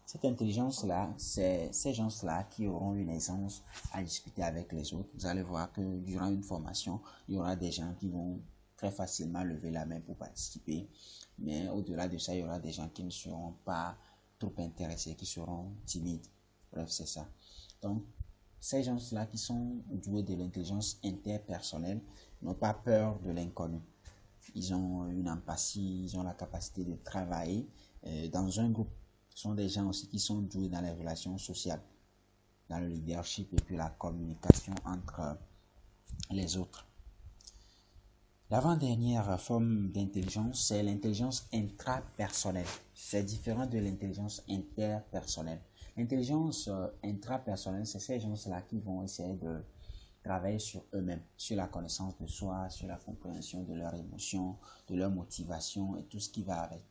Cette intelligence-là, c'est ces gens-là qui auront une aisance à discuter avec les autres. Vous allez voir que durant une formation, il y aura des gens qui vont très facilement lever la main pour participer. Mais au-delà de ça, il y aura des gens qui ne seront pas trop intéressés, qui seront timides. Bref, c'est ça. Donc, ces gens-là qui sont doués de l'intelligence interpersonnelle n'ont pas peur de l'inconnu. Ils ont une empathie, ils ont la capacité de travailler dans un groupe. Ce sont des gens aussi qui sont doués dans les relations sociales, dans le leadership et puis la communication entre les autres. L'avant-dernière forme d'intelligence, c'est l'intelligence intrapersonnelle. C'est différent de l'intelligence interpersonnelle. L'intelligence intrapersonnelle, c'est ces gens-là qui vont essayer de travailler sur eux-mêmes, sur la connaissance de soi, sur la compréhension de leurs émotions, de leurs motivations et tout ce qui va avec.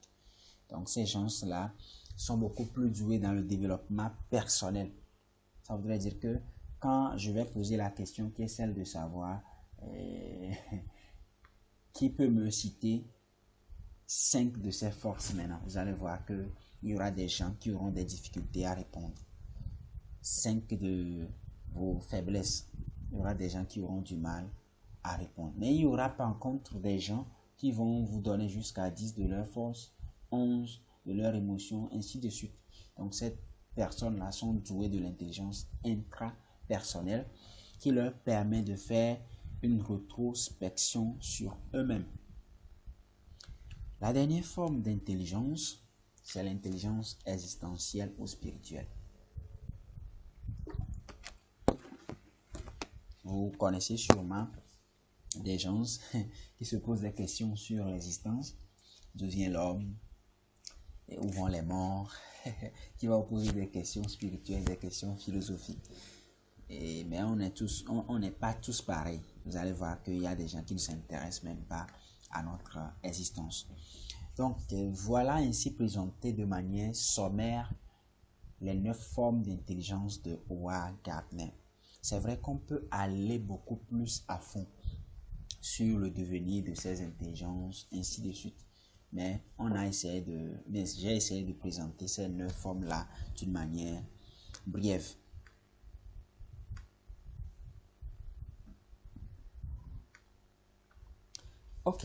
Donc ces gens-là sont beaucoup plus doués dans le développement personnel. Ça voudrait dire que quand je vais poser la question qui est celle de savoir qui peut me citer 5 de ses forces maintenant, vous allez voir qu'il y aura des gens qui auront des difficultés à répondre. 5 de vos faiblesses, il y aura des gens qui auront du mal à répondre. Mais il y aura par contre des gens qui vont vous donner jusqu'à 10 de leurs forces, 11 de leurs émotions, ainsi de suite. Donc ces personnes-là sont douées de l'intelligence intrapersonnelle qui leur permet de faire une rétrospection sur eux-mêmes. La dernière forme d'intelligence, c'est l'intelligence existentielle ou spirituelle. Vous connaissez sûrement des gens qui se posent des questions sur l'existence, d'où vient l'homme, et où vont les morts, qui vont poser des questions spirituelles, des questions philosophiques. Mais on n'est pas tous pareils. Vous allez voir qu'il y a des gens qui ne s'intéressent même pas à notre existence. Donc voilà ainsi présenté de manière sommaire les 9 formes d'intelligence de Howard Gardner. C'est vrai qu'on peut aller beaucoup plus à fond sur le devenir de ces intelligences, ainsi de suite. Mais j'ai essayé de présenter ces 9 formes-là d'une manière brève. Ok,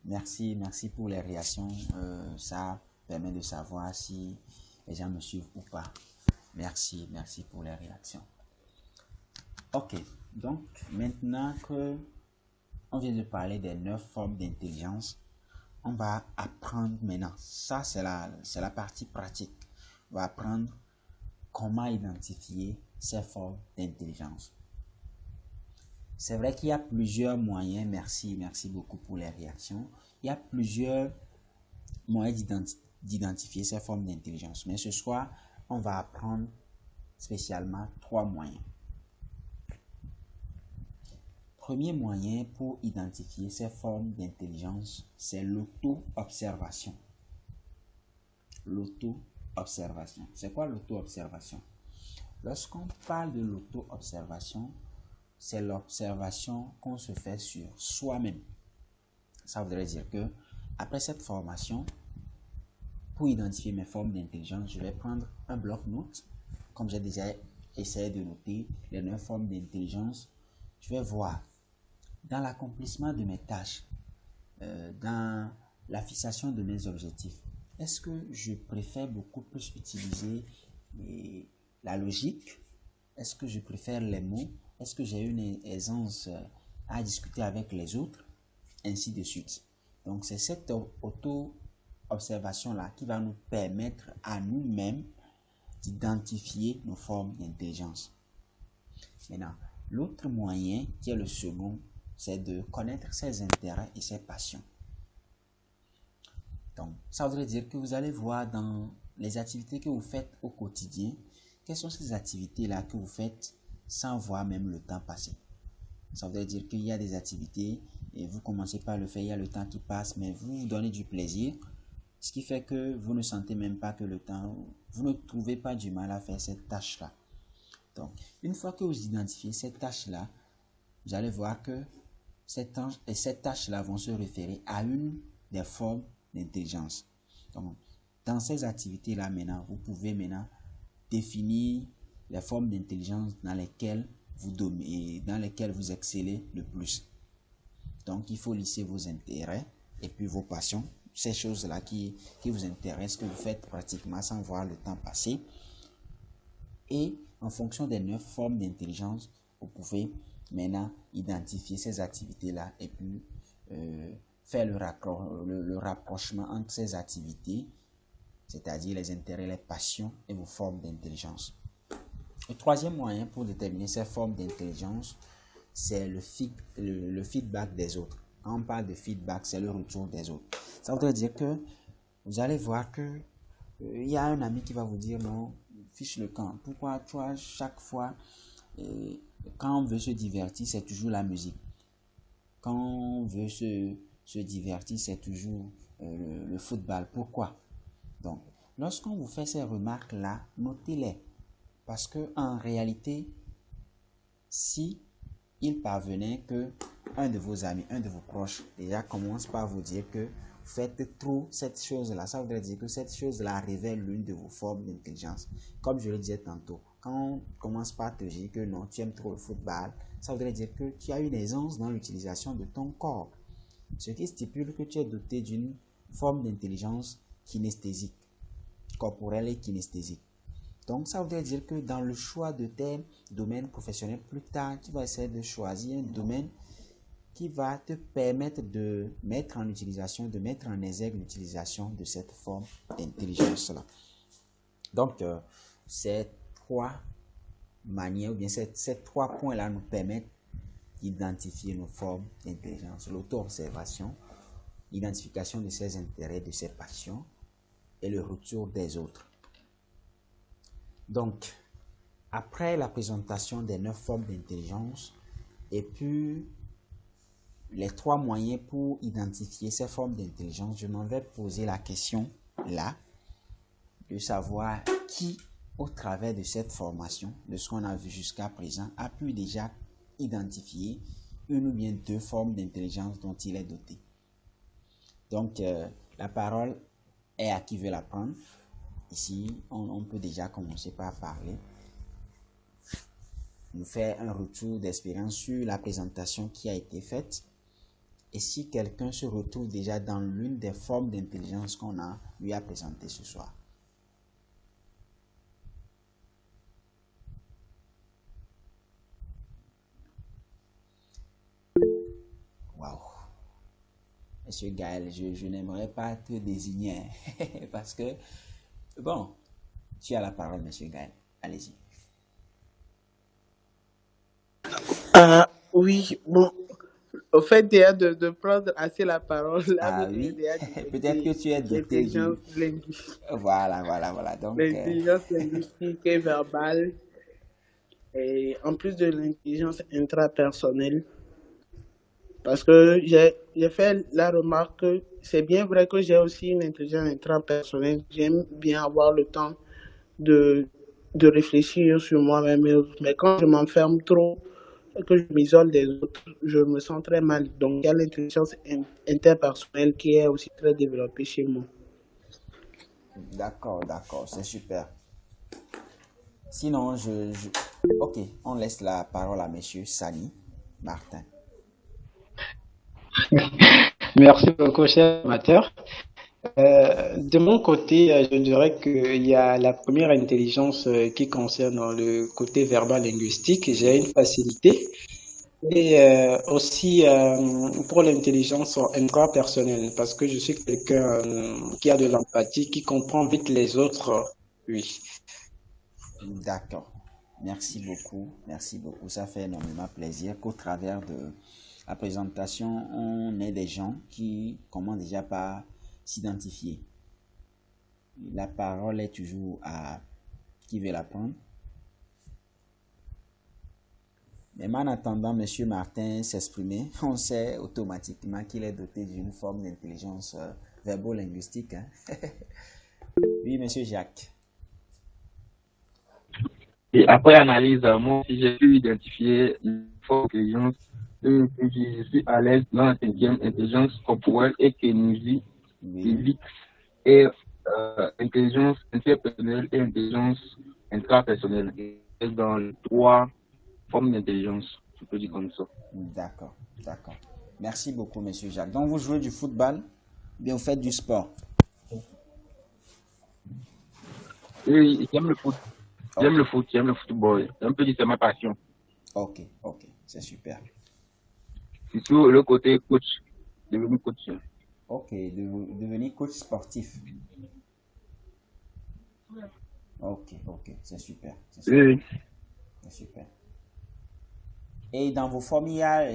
merci pour les réactions. Ça permet de savoir si les gens me suivent ou pas. Merci pour les réactions. Ok, donc maintenant que on vient de parler des 9 formes d'intelligence, on va apprendre maintenant. Ça, c'est la partie pratique. On va apprendre comment identifier ces formes d'intelligence. C'est vrai qu'il y a plusieurs moyens. Merci beaucoup pour les réactions. Il y a plusieurs moyens d'identifier ces formes d'intelligence. Mais ce soir, on va apprendre spécialement 3 moyens. Premier moyen pour identifier ces formes d'intelligence, c'est l'auto-observation. L'auto-observation. C'est quoi l'auto-observation? Lorsqu'on parle de l'auto-observation, c'est l'observation qu'on se fait sur soi-même. Ça voudrait dire que après cette formation, pour identifier mes formes d'intelligence, je vais prendre un bloc-notes. Comme j'ai déjà essayé de noter les 9 formes d'intelligence, je vais voir dans l'accomplissement de mes tâches, dans la fixation de mes objectifs. Est-ce que je préfère beaucoup plus utiliser la logique? Est-ce que je préfère les mots? Est-ce que j'ai une aisance à discuter avec les autres? Ainsi de suite. Donc, c'est cette auto-observation-là qui va nous permettre à nous-mêmes d'identifier nos formes d'intelligence. Maintenant, l'autre moyen, qui est le second, c'est de connaître ses intérêts et ses passions. Donc, ça voudrait dire que vous allez voir dans les activités que vous faites au quotidien, quelles sont ces activités-là que vous faites sans voir même le temps passer. Ça veut dire qu'il y a des activités et vous commencez par le faire, il y a le temps qui passe, mais vous vous donnez du plaisir, ce qui fait que vous ne sentez même pas que le temps, vous ne trouvez pas du mal à faire cette tâche-là. Donc, une fois que vous identifiez cette tâche-là, vous allez voir que cette tâche-là vont se référer à une des formes d'intelligence. Donc, dans ces activités-là, maintenant, vous pouvez maintenant définir les formes d'intelligence dans lesquelles vous excellez le plus. Donc, il faut lisser vos intérêts et puis vos passions, ces choses-là qui vous intéressent, que vous faites pratiquement sans voir le temps passer. Et en fonction des 9 formes d'intelligence, vous pouvez maintenant identifier ces activités-là et puis faire le rapprochement entre ces activités, c'est-à-dire les intérêts, les passions et vos formes d'intelligence. Le troisième moyen pour déterminer ces formes d'intelligence, c'est le feedback des autres. Quand on parle de feedback, c'est le retour des autres. Ça voudrait dire que vous allez voir que il y a un ami qui va vous dire non, fiche le camp. Pourquoi toi, chaque fois, quand on veut se divertir, c'est toujours la musique. Quand on veut se divertir, c'est toujours le football. Pourquoi? Donc, lorsqu'on vous fait ces remarques-là, notez-les. Parce que en réalité, si il parvenait que un de vos amis, un de vos proches, déjà commence par vous dire que vous faites trop cette chose-là, ça voudrait dire que cette chose-là révèle l'une de vos formes d'intelligence. Comme je le disais tantôt, quand on commence par te dire que non, tu aimes trop le football, ça voudrait dire que tu as une aisance dans l'utilisation de ton corps. Ce qui stipule que tu es doté d'une forme d'intelligence kinesthésique, corporelle et kinesthésique. Donc, ça voudrait dire que dans le choix de tes domaines professionnels plus tard, tu vas essayer de choisir un domaine qui va te permettre de mettre en utilisation, de mettre en exergue l'utilisation de cette forme d'intelligence-là. Donc, ces 3 manières, ou bien ces 3 points-là nous permettent d'identifier nos formes d'intelligence. L'auto-observation, l'identification de ses intérêts, de ses passions et le retour des autres. Donc, après la présentation des 9 formes d'intelligence et puis les 3 moyens pour identifier ces formes d'intelligence, je m'en vais poser la question là, de savoir qui, au travers de cette formation, de ce qu'on a vu jusqu'à présent, a pu déjà identifier une ou bien 2 formes d'intelligence dont il est doté. Donc, la parole est à qui veut la prendre. Ici, on peut déjà commencer par parler, nous faire un retour d'expérience sur la présentation qui a été faite. Et si quelqu'un se retrouve déjà dans l'une des formes d'intelligence qu'on lui a présentées ce soir. Waouh! Monsieur Gaël, je n'aimerais pas te désigner parce que, bon, tu as la parole, monsieur Gaël. Allez-y. Oui, bon, au fait déjà de prendre assez la parole, là, Ah vous venez oui, déjà peut-être que tu es doté l'intelligence linguistique, Voilà. Donc, l'intelligence linguistique et verbale, et en plus de l'intelligence intrapersonnelle, parce que j'ai fait la remarque que c'est bien vrai que j'ai aussi une intelligence intrapersonnelle. J'aime bien avoir le temps de réfléchir sur moi-même, mais quand je m'enferme trop, que je m'isole des autres, je me sens très mal. Donc, il y a l'intelligence interpersonnelle qui est aussi très développée chez moi. d'accord, c'est super. Sinon, ok, on laisse la parole à monsieur Sani Martin. Merci beaucoup, cher amateur. De mon côté, je dirais qu'il y a la première intelligence qui concerne le côté verbal linguistique. J'ai une facilité. Et aussi pour l'intelligence intrapersonnelle, parce que je suis quelqu'un qui a de l'empathie, qui comprend vite les autres. Oui. D'accord. Merci beaucoup. Ça fait énormément plaisir qu'au travers de la présentation, on ait des gens qui commencent déjà par s'identifier. La parole est toujours à qui veut la prendre. Même en attendant M. Martin s'exprimer, on sait automatiquement qu'il est doté d'une forme d'intelligence verbo-linguistique. Hein? Oui, M. Jacques. Et après analyse, moi aussi, j'ai pu identifier une forme d'intelligence que je suis à l'aise dans la cinquième intelligence corporelle et kinésique Oui. et intelligence interpersonnelle et intelligence intrapersonnelle. Et dans les trois formes d'intelligence, je peux dire comme ça. D'accord, d'accord. Merci beaucoup, M. Jacques. Donc, vous jouez du football, bien vous faites du sport. Oui, j'aime le foot. Ok, J'aime le football. Un peu dit c'est ma passion. ok, ok, c'est super. Surtout le côté coach, devenir coach. Ok, devenir coach sportif. Ok, ok, c'est super, c'est super, Oui, c'est super. Et dans vos formes, il y a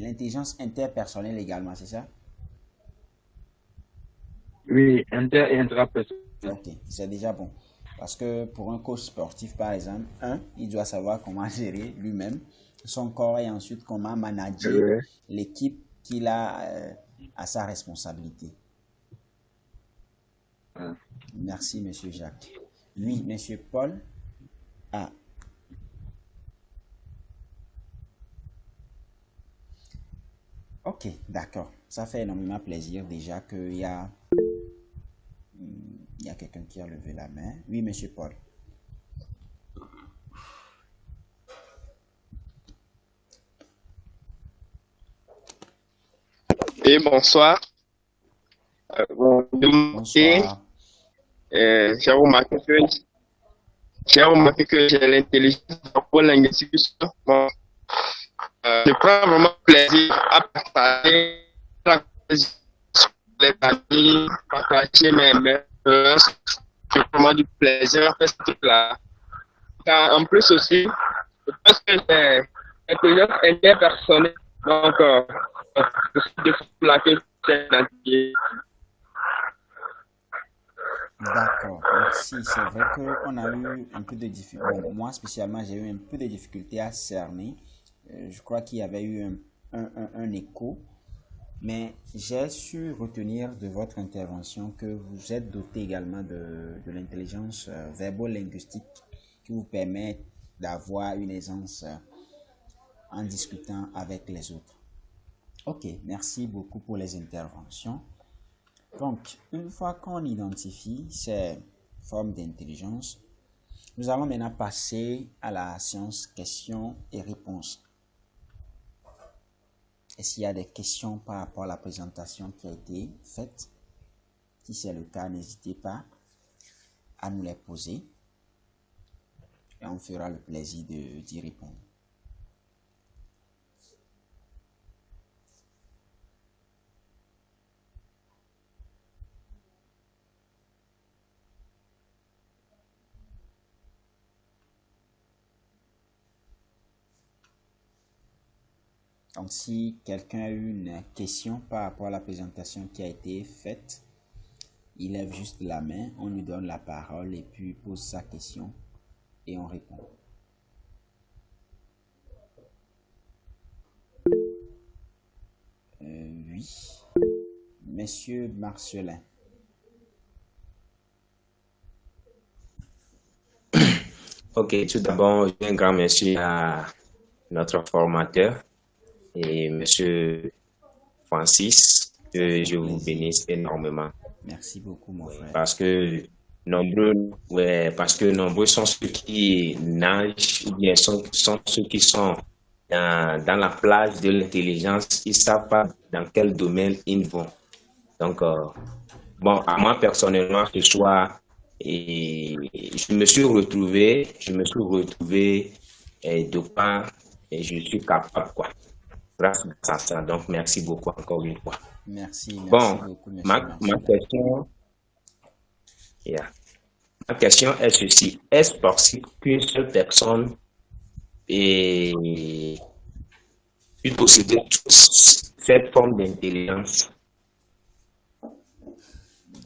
l'intelligence interpersonnelle également, c'est ça? oui, inter et intrapersonnel. Ok, c'est déjà bon. Parce que pour un coach sportif, par exemple, il doit savoir comment gérer lui-même son corps et ensuite comment manager Ouais. l'équipe qu'il a à sa responsabilité. Ouais. Merci, Monsieur Jacques. Oui, Monsieur Paul. Ah, ok, d'accord. Ça fait énormément plaisir déjà il y a quelqu'un qui a levé la main. Oui, Monsieur Paul. Et bonsoir. Bonsoir. J'ai remarqué que j'ai l'intelligence linguistique. Bon, je prends vraiment plaisir à partager les amis, partager mes j'ai vraiment du plaisir à faire ce truc-là. En plus aussi, je pense que j'ai l'intelligence interpersonnelle. Donc, c'est de laquelle j'ai identifié. D'accord. Merci. C'est vrai qu'on a eu un peu de difficulté. Bon, moi spécialement, j'ai eu un peu de difficulté à cerner. Je crois qu'il y avait eu un écho. Mais j'ai su retenir de votre intervention que vous êtes doté également de l'intelligence verbo-linguistique qui vous permet d'avoir une aisance en discutant avec les autres. Ok, merci beaucoup pour les interventions. Donc, une fois qu'on identifie ces formes d'intelligence, nous allons maintenant passer à la séance questions et réponses. Est-ce qu'il y a des questions par rapport à la présentation qui a été faite? Si c'est le cas, n'hésitez pas à nous les poser et on fera le plaisir d'y répondre. Donc, si quelqu'un a eu une question par rapport à la présentation qui a été faite, il lève juste la main, on lui donne la parole et puis pose sa question et on répond. Oui, Monsieur Marcelin. Ok, tout d'abord, un grand merci à notre formateur et Monsieur Francis, que je vous bénisse énormément. Merci beaucoup, mon frère. Parce que nombreux sont ceux qui nagent, ou bien sont ceux qui sont dans la plage de l'intelligence, ils ne savent pas dans quel domaine ils vont. Donc, bon, à moi personnellement, ce soir, et je me suis retrouvé de quoi et je suis capable, quoi, grâce à ça. Donc, merci beaucoup encore une fois. Merci Bon, beaucoup, Monsieur ma Marcelin. Ma question est ceci. Est-ce possible qu'une seule personne puisse posséder toute cette forme d'intelligence?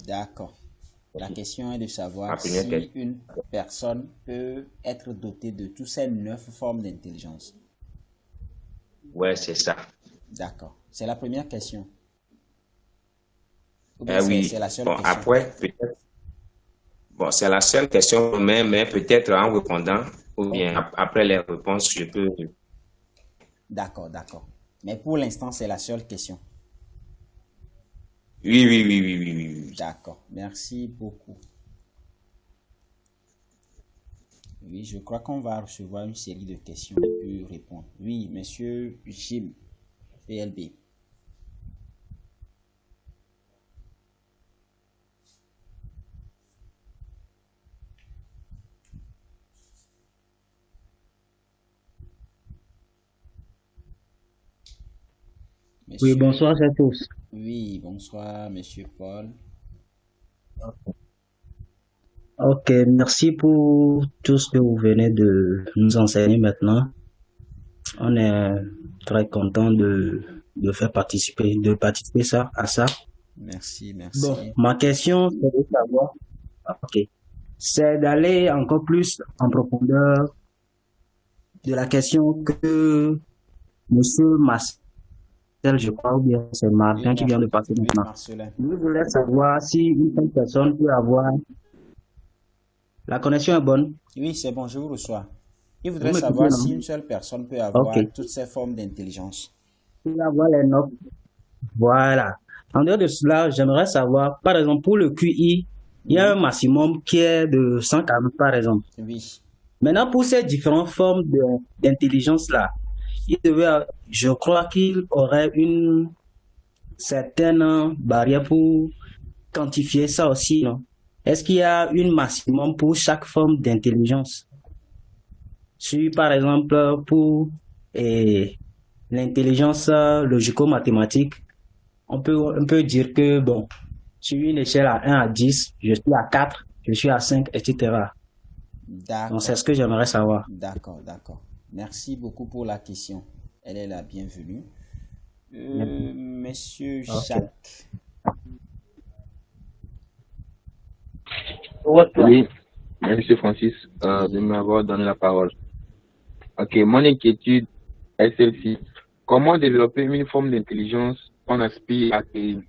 D'accord. La question est de savoir Ma première si question. une personne peut être dotée de toutes ces 9 formes d'intelligence. Ouais, c'est ça. D'accord. C'est la première question. Ou bien c'est Oui. la seule Bon, question? après, peut-être. Bon, c'est la seule question, mais peut-être en répondant, ou Ok. bien après les réponses, je peux. D'accord, d'accord. Mais pour l'instant, c'est la seule question. Oui, oui, oui, oui, oui, oui, oui. D'accord. Merci beaucoup. Oui, je crois qu'on va recevoir une série de questions et puis répondre. Oui, monsieur Jim, PLB. Oui, Monsieur, bonsoir à tous. oui, bonsoir, monsieur Paul. Ok, merci pour tout ce que vous venez de nous enseigner maintenant. On est très content de faire participer, à ça. Merci, Bon, merci. ma question, c'est de savoir, ok, c'est d'aller encore plus en profondeur de la question que Monsieur Marcel, je crois, ou bien c'est Martin qui vient de passer Oui, maintenant. Marcelin. Je voulais savoir si une seule personne peut avoir. La connexion est bonne. Oui, c'est bon, je vous reçois. Il Vous voudrait m'écoutez, savoir non? si une seule personne peut Ok. avoir toutes ces formes d'intelligence. Pour avoir les notes. Voilà. En dehors de cela, j'aimerais savoir, par exemple, pour le QI, il y a un maximum qui est de 140, par exemple. Oui. Maintenant, pour ces différentes formes d'intelligence-là, je crois qu'il aurait une certaine barrière pour quantifier ça aussi, non? Est-ce qu'il y a une maximum pour chaque forme d'intelligence? Si, par exemple, pour l'intelligence logico-mathématique, on peut dire que, bon, sur une échelle à 1 à 10, je suis à 4, je suis à 5, etc. Donc, c'est ce que j'aimerais savoir. D'accord, d'accord. Merci beaucoup pour la question. Elle est la bienvenue. Monsieur Jacques. Oui, Monsieur Francis, de m'avoir donné la parole. Ok, mon inquiétude est celle-ci. Comment développer une forme d'intelligence qu'on aspire à acquérir?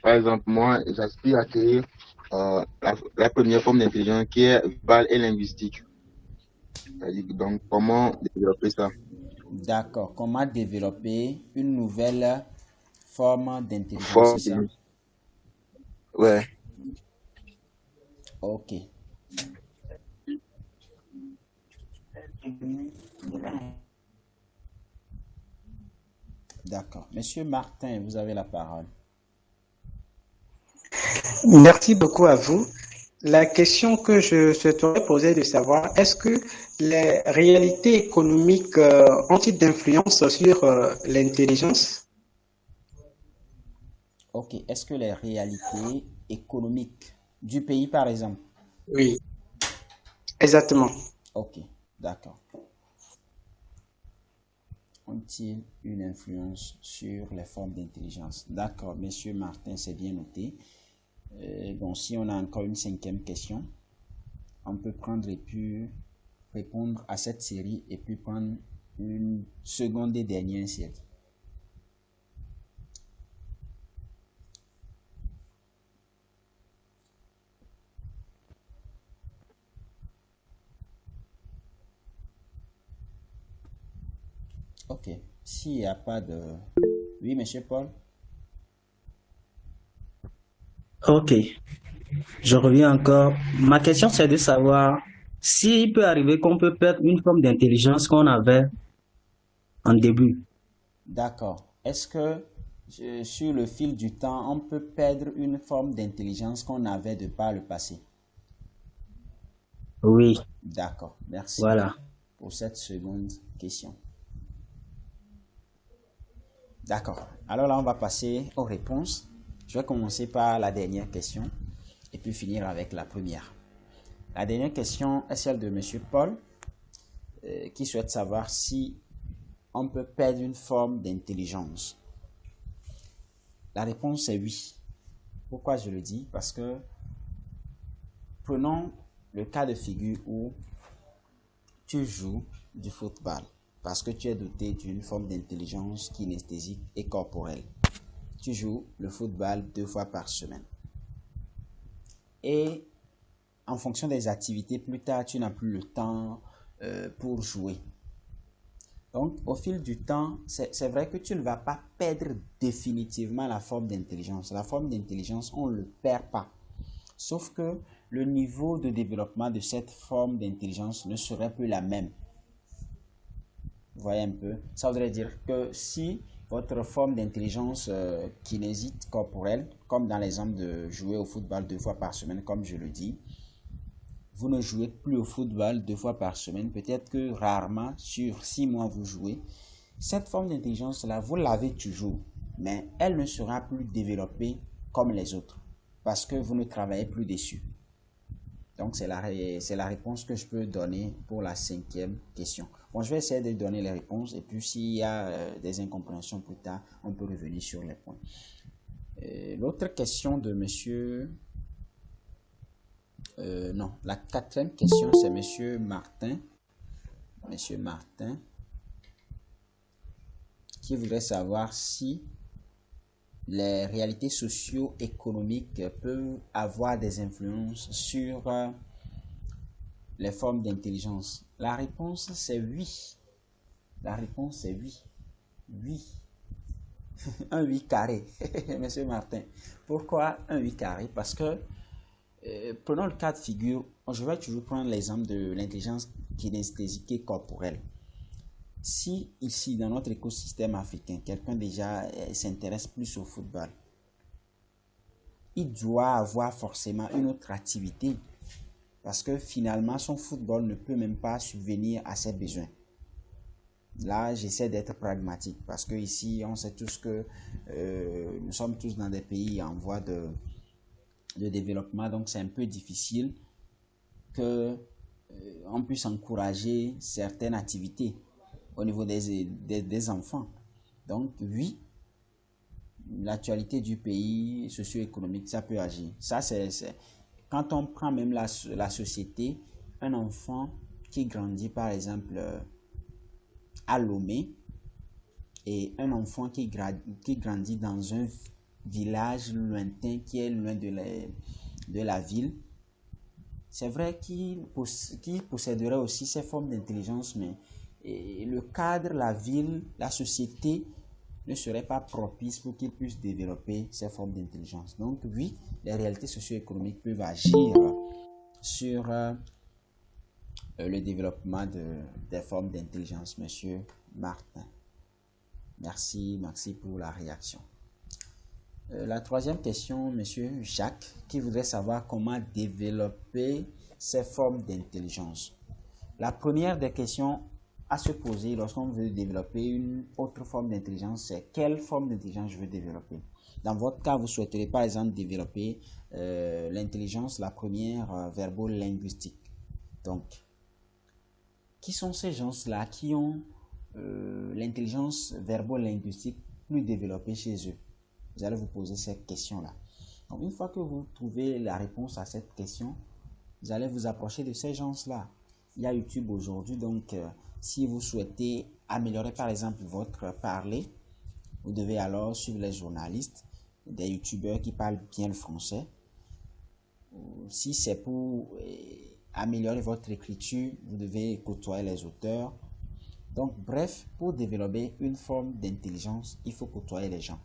Par exemple, moi, j'aspire à acquérir la première forme d'intelligence qui est verbale et linguistique. Donc, comment développer ça? D'accord. Comment développer une nouvelle forme d'intelligence, c'est ça? Ouais. Ok. D'accord. Monsieur Martin, vous avez la parole. Merci beaucoup à vous. La question que je souhaiterais poser est de savoir, est-ce que les réalités économiques ont-ils d'influence sur l'intelligence? Ok. Est-ce que les réalités économiques du pays, par exemple? Oui, exactement. Ok. D'accord. Ont-ils une influence sur les formes d'intelligence? D'accord, monsieur Martin, c'est bien noté. Bon, si on a encore une cinquième question, on peut prendre et puis répondre à cette série et puis prendre une seconde et dernière série. Ok, s'il n'y a pas de... Oui, monsieur Paul? Ok, je reviens encore. Ma question, c'est de savoir s'il peut arriver qu'on peut perdre une forme d'intelligence qu'on avait en début. D'accord. Est-ce que sur le fil du temps, on peut perdre une forme d'intelligence qu'on avait de par le passé? Oui. D'accord, merci Voilà. pour cette seconde question. D'accord. Alors là, on va passer aux réponses. Je vais commencer par la dernière question et puis finir avec la première. La dernière question est celle de monsieur Paul qui souhaite savoir si on peut perdre une forme d'intelligence. La réponse est oui. Pourquoi je le dis? Parce que prenons le cas de figure où tu joues du football parce que tu es doté d'une forme d'intelligence kinesthésique et corporelle. Tu joues le football 2 fois par semaine. Et en fonction des activités, plus tard, tu n'as plus le temps pour jouer. Donc, au fil du temps, c'est vrai que tu ne vas pas perdre définitivement la forme d'intelligence. La forme d'intelligence, on ne le perd pas. Sauf que le niveau de développement de cette forme d'intelligence ne serait plus la même. Vous voyez un peu? Ça voudrait dire que si votre forme d'intelligence kinésique corporelle, comme dans l'exemple de jouer au football 2 fois par semaine, comme je le dis, vous ne jouez plus au football 2 fois par semaine, peut-être que rarement, sur 6 mois, vous jouez. Cette forme d'intelligence-là, vous l'avez toujours, mais elle ne sera plus développée comme les autres, parce que vous ne travaillez plus dessus. Donc, c'est la réponse que je peux donner pour la 5e question. Bon, je vais essayer de donner les réponses, et puis s'il y a des incompréhensions plus tard, on peut revenir sur les points. L'autre question de monsieur... non, la 4e question, c'est monsieur Martin. Monsieur Martin, qui voudrait savoir si les réalités socio-économiques peuvent avoir des influences sur les formes d'intelligence. La réponse, c'est oui. La réponse, c'est oui. Oui. Un 8 carré, monsieur Martin. Pourquoi un 8 carré? Parce que prenons le cas de figure, je vais toujours prendre l'exemple de l'intelligence kinesthésique et corporelle. Si ici, dans notre écosystème africain, quelqu'un déjà s'intéresse plus au football, il doit avoir forcément une autre activité parce que finalement, son football ne peut même pas subvenir à ses besoins. Là, j'essaie d'être pragmatique parce que ici, on sait tous que nous sommes tous dans des pays en voie de développement, donc c'est un peu difficile que on puisse encourager certaines activités au niveau des enfants. Donc oui, l'actualité du pays socio-économique, ça peut agir. Ça, c'est quand on prend même la société, un enfant qui grandit par exemple à Lomé et un enfant qui grandit dans un village lointain qui est loin de la ville, c'est vrai qu'il posséderait aussi ces formes d'intelligence, mais le cadre, la ville, la société ne serait pas propice pour qu'il puisse développer ces formes d'intelligence. Donc oui, les réalités socio-économiques peuvent agir sur le développement des formes d'intelligence, monsieur Martin. Merci pour la réaction. La 3e question, monsieur Jacques, qui voudrait savoir comment développer ces formes d'intelligence. La première des questions à se poser lorsqu'on veut développer une autre forme d'intelligence, c'est quelle forme d'intelligence je veux développer. Dans votre cas, vous souhaiterez par exemple développer l'intelligence, la première verbo-linguistique. Donc, qui sont ces gens-là qui ont l'intelligence verbo-linguistique plus développée chez eux? Vous allez vous poser cette question-là. Donc, une fois que vous trouvez la réponse à cette question, vous allez vous approcher de ces gens-là. Il y a YouTube aujourd'hui, donc si vous souhaitez améliorer par exemple votre parler, vous devez alors suivre les journalistes, des youtubeurs qui parlent bien le français. Si c'est pour améliorer votre écriture, vous devez côtoyer les auteurs. Donc bref, pour développer une forme d'intelligence, il faut côtoyer les gens.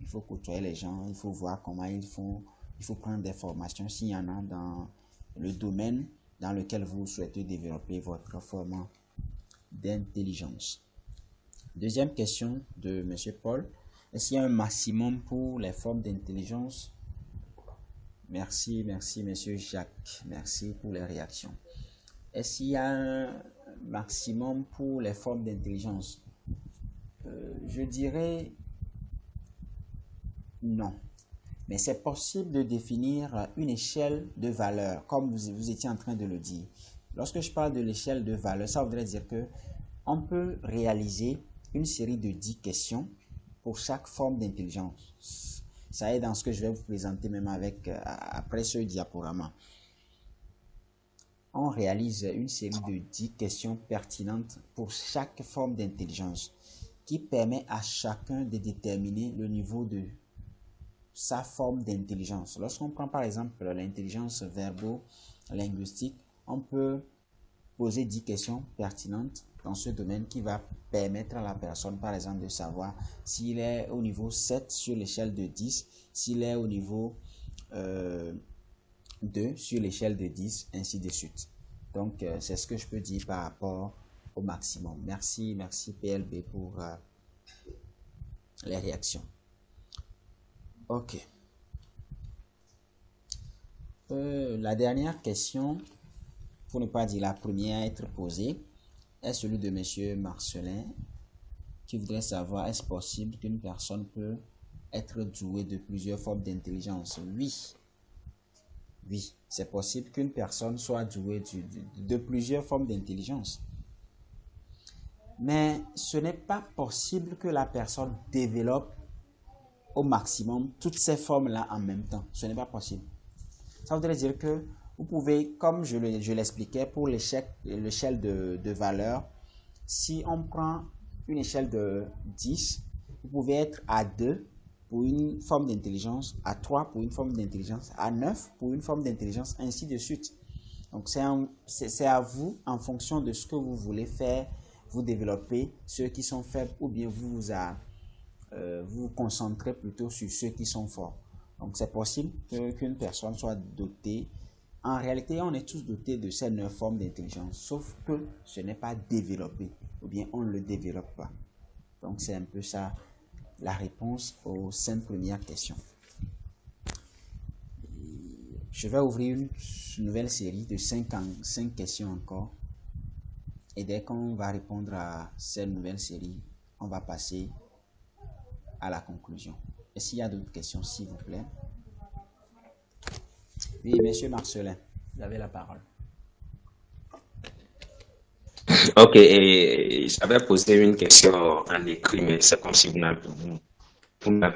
Il faut côtoyer les gens, il faut voir comment ils font, il faut prendre des formations s'il y en a dans le domaine dans lequel vous souhaitez développer votre forme d'intelligence. Deuxième question de M. Paul. Est-ce qu'il y a un maximum pour les formes d'intelligence? Merci, M. Jacques. Merci pour les réactions. Est-ce qu'il y a un maximum pour les formes d'intelligence? Je dirais non. Mais c'est possible de définir une échelle de valeur, comme vous étiez en train de le dire. Lorsque je parle de l'échelle de valeur, ça voudrait dire que on peut réaliser une série de 10 questions pour chaque forme d'intelligence. Ça est dans ce que je vais vous présenter même après ce diaporama. on réalise une série de 10 questions pertinentes pour chaque forme d'intelligence qui permet à chacun de déterminer le niveau de sa forme d'intelligence. Lorsqu'on prend par exemple l'intelligence verbo-linguistique, on peut poser 10 questions pertinentes dans ce domaine qui va permettre à la personne, par exemple, de savoir s'il est au niveau 7 sur l'échelle de 10, s'il est au niveau 2 sur l'échelle de 10, ainsi de suite. Donc, c'est ce que je peux dire par rapport au maximum. Merci PLB pour les réactions. Ok. La dernière question, pour ne pas dire la première à être posée, est celui de M. Marcelin, qui voudrait savoir, est-ce possible qu'une personne peut être douée de plusieurs formes d'intelligence? Oui. Oui, c'est possible qu'une personne soit douée de plusieurs formes d'intelligence. Mais ce n'est pas possible que la personne développe au maximum toutes ces formes-là en même temps. Ce n'est pas possible. Ça voudrait dire que vous pouvez, comme je l'expliquais pour l'échelle de valeur, si on prend une échelle de 10, vous pouvez être à 2 pour une forme d'intelligence, à 3 pour une forme d'intelligence, à 9 pour une forme d'intelligence, ainsi de suite. Donc, c'est à vous, en fonction de ce que vous voulez faire, vous développer ceux qui sont faibles ou bien vous vous concentrez plutôt sur ceux qui sont forts. Donc, c'est possible qu'une personne soit dotée. En réalité, on est tous dotés de ces 9 formes d'intelligence, sauf que ce n'est pas développé, ou bien on ne le développe pas. Donc, c'est un peu ça la réponse aux 5 premières questions. Je vais ouvrir une nouvelle série de 5 questions encore. Et dès qu'on va répondre à cette nouvelle série, on va passer à la conclusion. Est-ce qu'il y a d'autres questions, s'il vous plaît? Oui, monsieur Marcelin, vous avez la parole. Ok, et j'avais posé une question en écrit, mais c'est comme si vous n'avez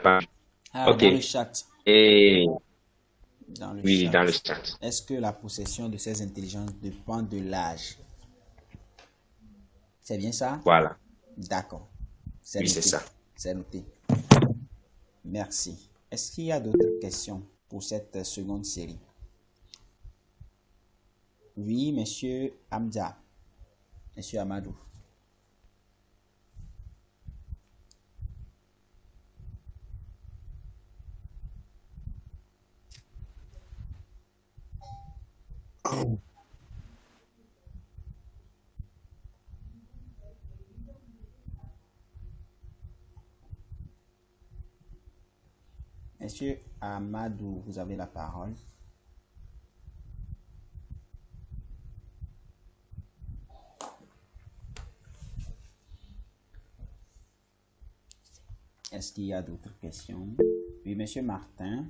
pas. Ok. Dans le chat. Et dans le chat. Est-ce que la possession de ces intelligences dépend de l'âge? C'est bien ça? Voilà. D'accord. Oui, c'est ça. C'est noté. Merci. Est-ce qu'il y a d'autres questions pour cette seconde série? Oui, monsieur Hamza. Monsieur Amadou. Monsieur Amadou, vous avez la parole. Est-ce qu'il y a d'autres questions? Oui, monsieur Martin.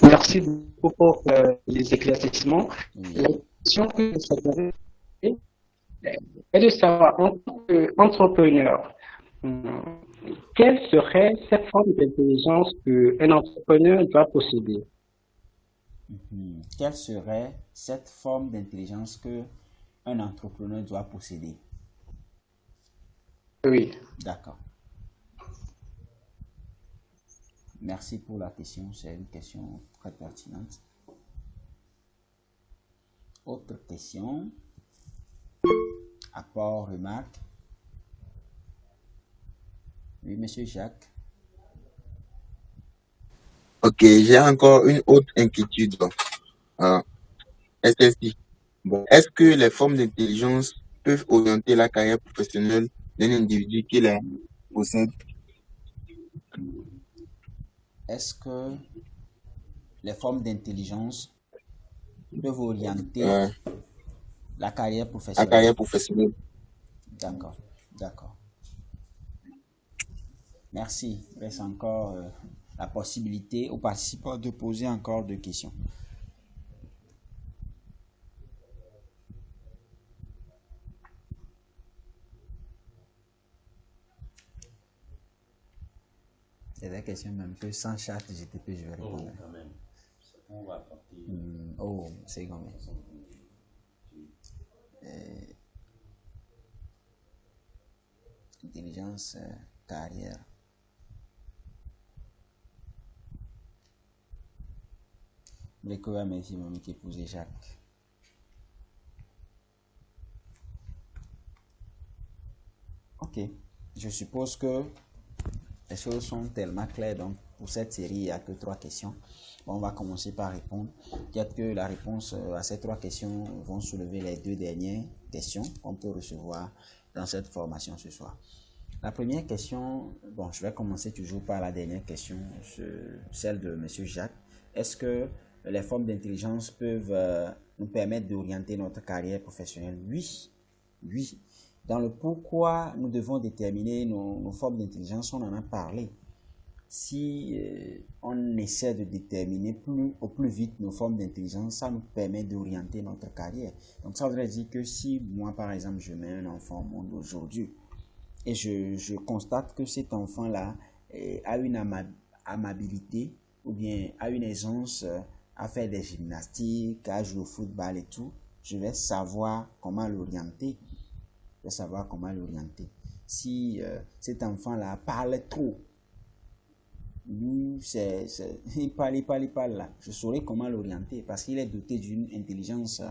Merci beaucoup pour les éclaircissements. Oui. La question que je souhaiterais est de savoir, en tant qu'entrepreneur, quelle serait cette forme d'intelligence qu'un entrepreneur doit posséder? Quelle serait cette forme d'intelligence que un entrepreneur doit posséder? Oui. D'accord. Merci pour la question, c'est une question très pertinente. Autre question? Apport, remarque? Oui, monsieur Jacques. Ok, j'ai encore une autre inquiétude. Est-ce que les formes d'intelligence peuvent orienter la carrière professionnelle d'un individu qui la possède? Est-ce que les formes d'intelligence peuvent orienter la carrière professionnelle? La carrière professionnelle. D'accord, d'accord. Merci. Il reste encore la possibilité aux participants de poser encore 2 questions. C'est des questions même que sans chat GTP, je vais répondre. Oh, c'est quand même. Intelligence, carrière. Mais que va me dire qui épousé Jacques? Ok, je suppose que les choses sont tellement claires. Donc, pour cette série, il n'y a que 3 questions. Bon, on va commencer par répondre. Peut-être que la réponse à ces 3 questions vont soulever les 2 dernières questions qu'on peut recevoir dans cette formation ce soir. La première question, bon, je vais commencer toujours par la dernière question, celle de M. Jacques. Est-ce que les formes d'intelligence peuvent nous permettre d'orienter notre carrière professionnelle? Oui, oui. Dans le pourquoi nous devons déterminer nos formes d'intelligence, on en a parlé. Si on essaie de déterminer au plus vite nos formes d'intelligence, ça nous permet d'orienter notre carrière. Donc ça voudrait dire que si moi, par exemple, je mets un enfant au monde aujourd'hui et je constate que cet enfant-là a une amabilité ou bien a une aisance à faire des gymnastiques, à jouer au football et tout, je vais savoir comment l'orienter. Si cet enfant-là parle trop, lui, il parle là. Je saurai comment l'orienter parce qu'il est doté d'une intelligence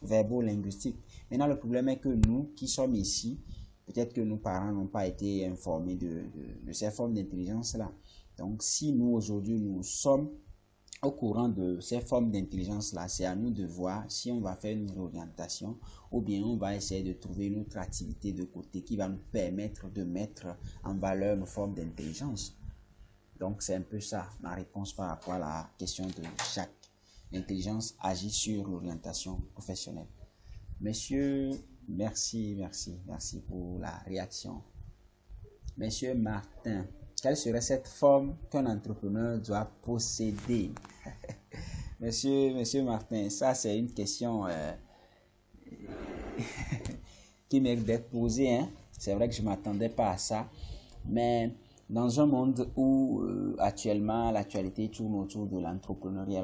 verbo-linguistique. Maintenant, le problème est que nous qui sommes ici, peut-être que nos parents n'ont pas été informés de ces formes d'intelligence-là. Donc, si nous, aujourd'hui, nous sommes au courant de ces formes d'intelligence-là, c'est à nous de voir si on va faire une orientation ou bien on va essayer de trouver une autre activité de côté qui va nous permettre de mettre en valeur nos formes d'intelligence. Donc, c'est un peu ça, ma réponse par rapport à la question de Jacques. L'intelligence agit sur l'orientation professionnelle. Monsieur, merci pour la réaction. Monsieur Martin, quelle serait cette forme qu'un entrepreneur doit posséder? Monsieur Martin, ça c'est une question qui mérite d'être posée. Hein? C'est vrai que je ne m'attendais pas à ça. Mais dans un monde où actuellement l'actualité tourne autour de l'entrepreneuriat,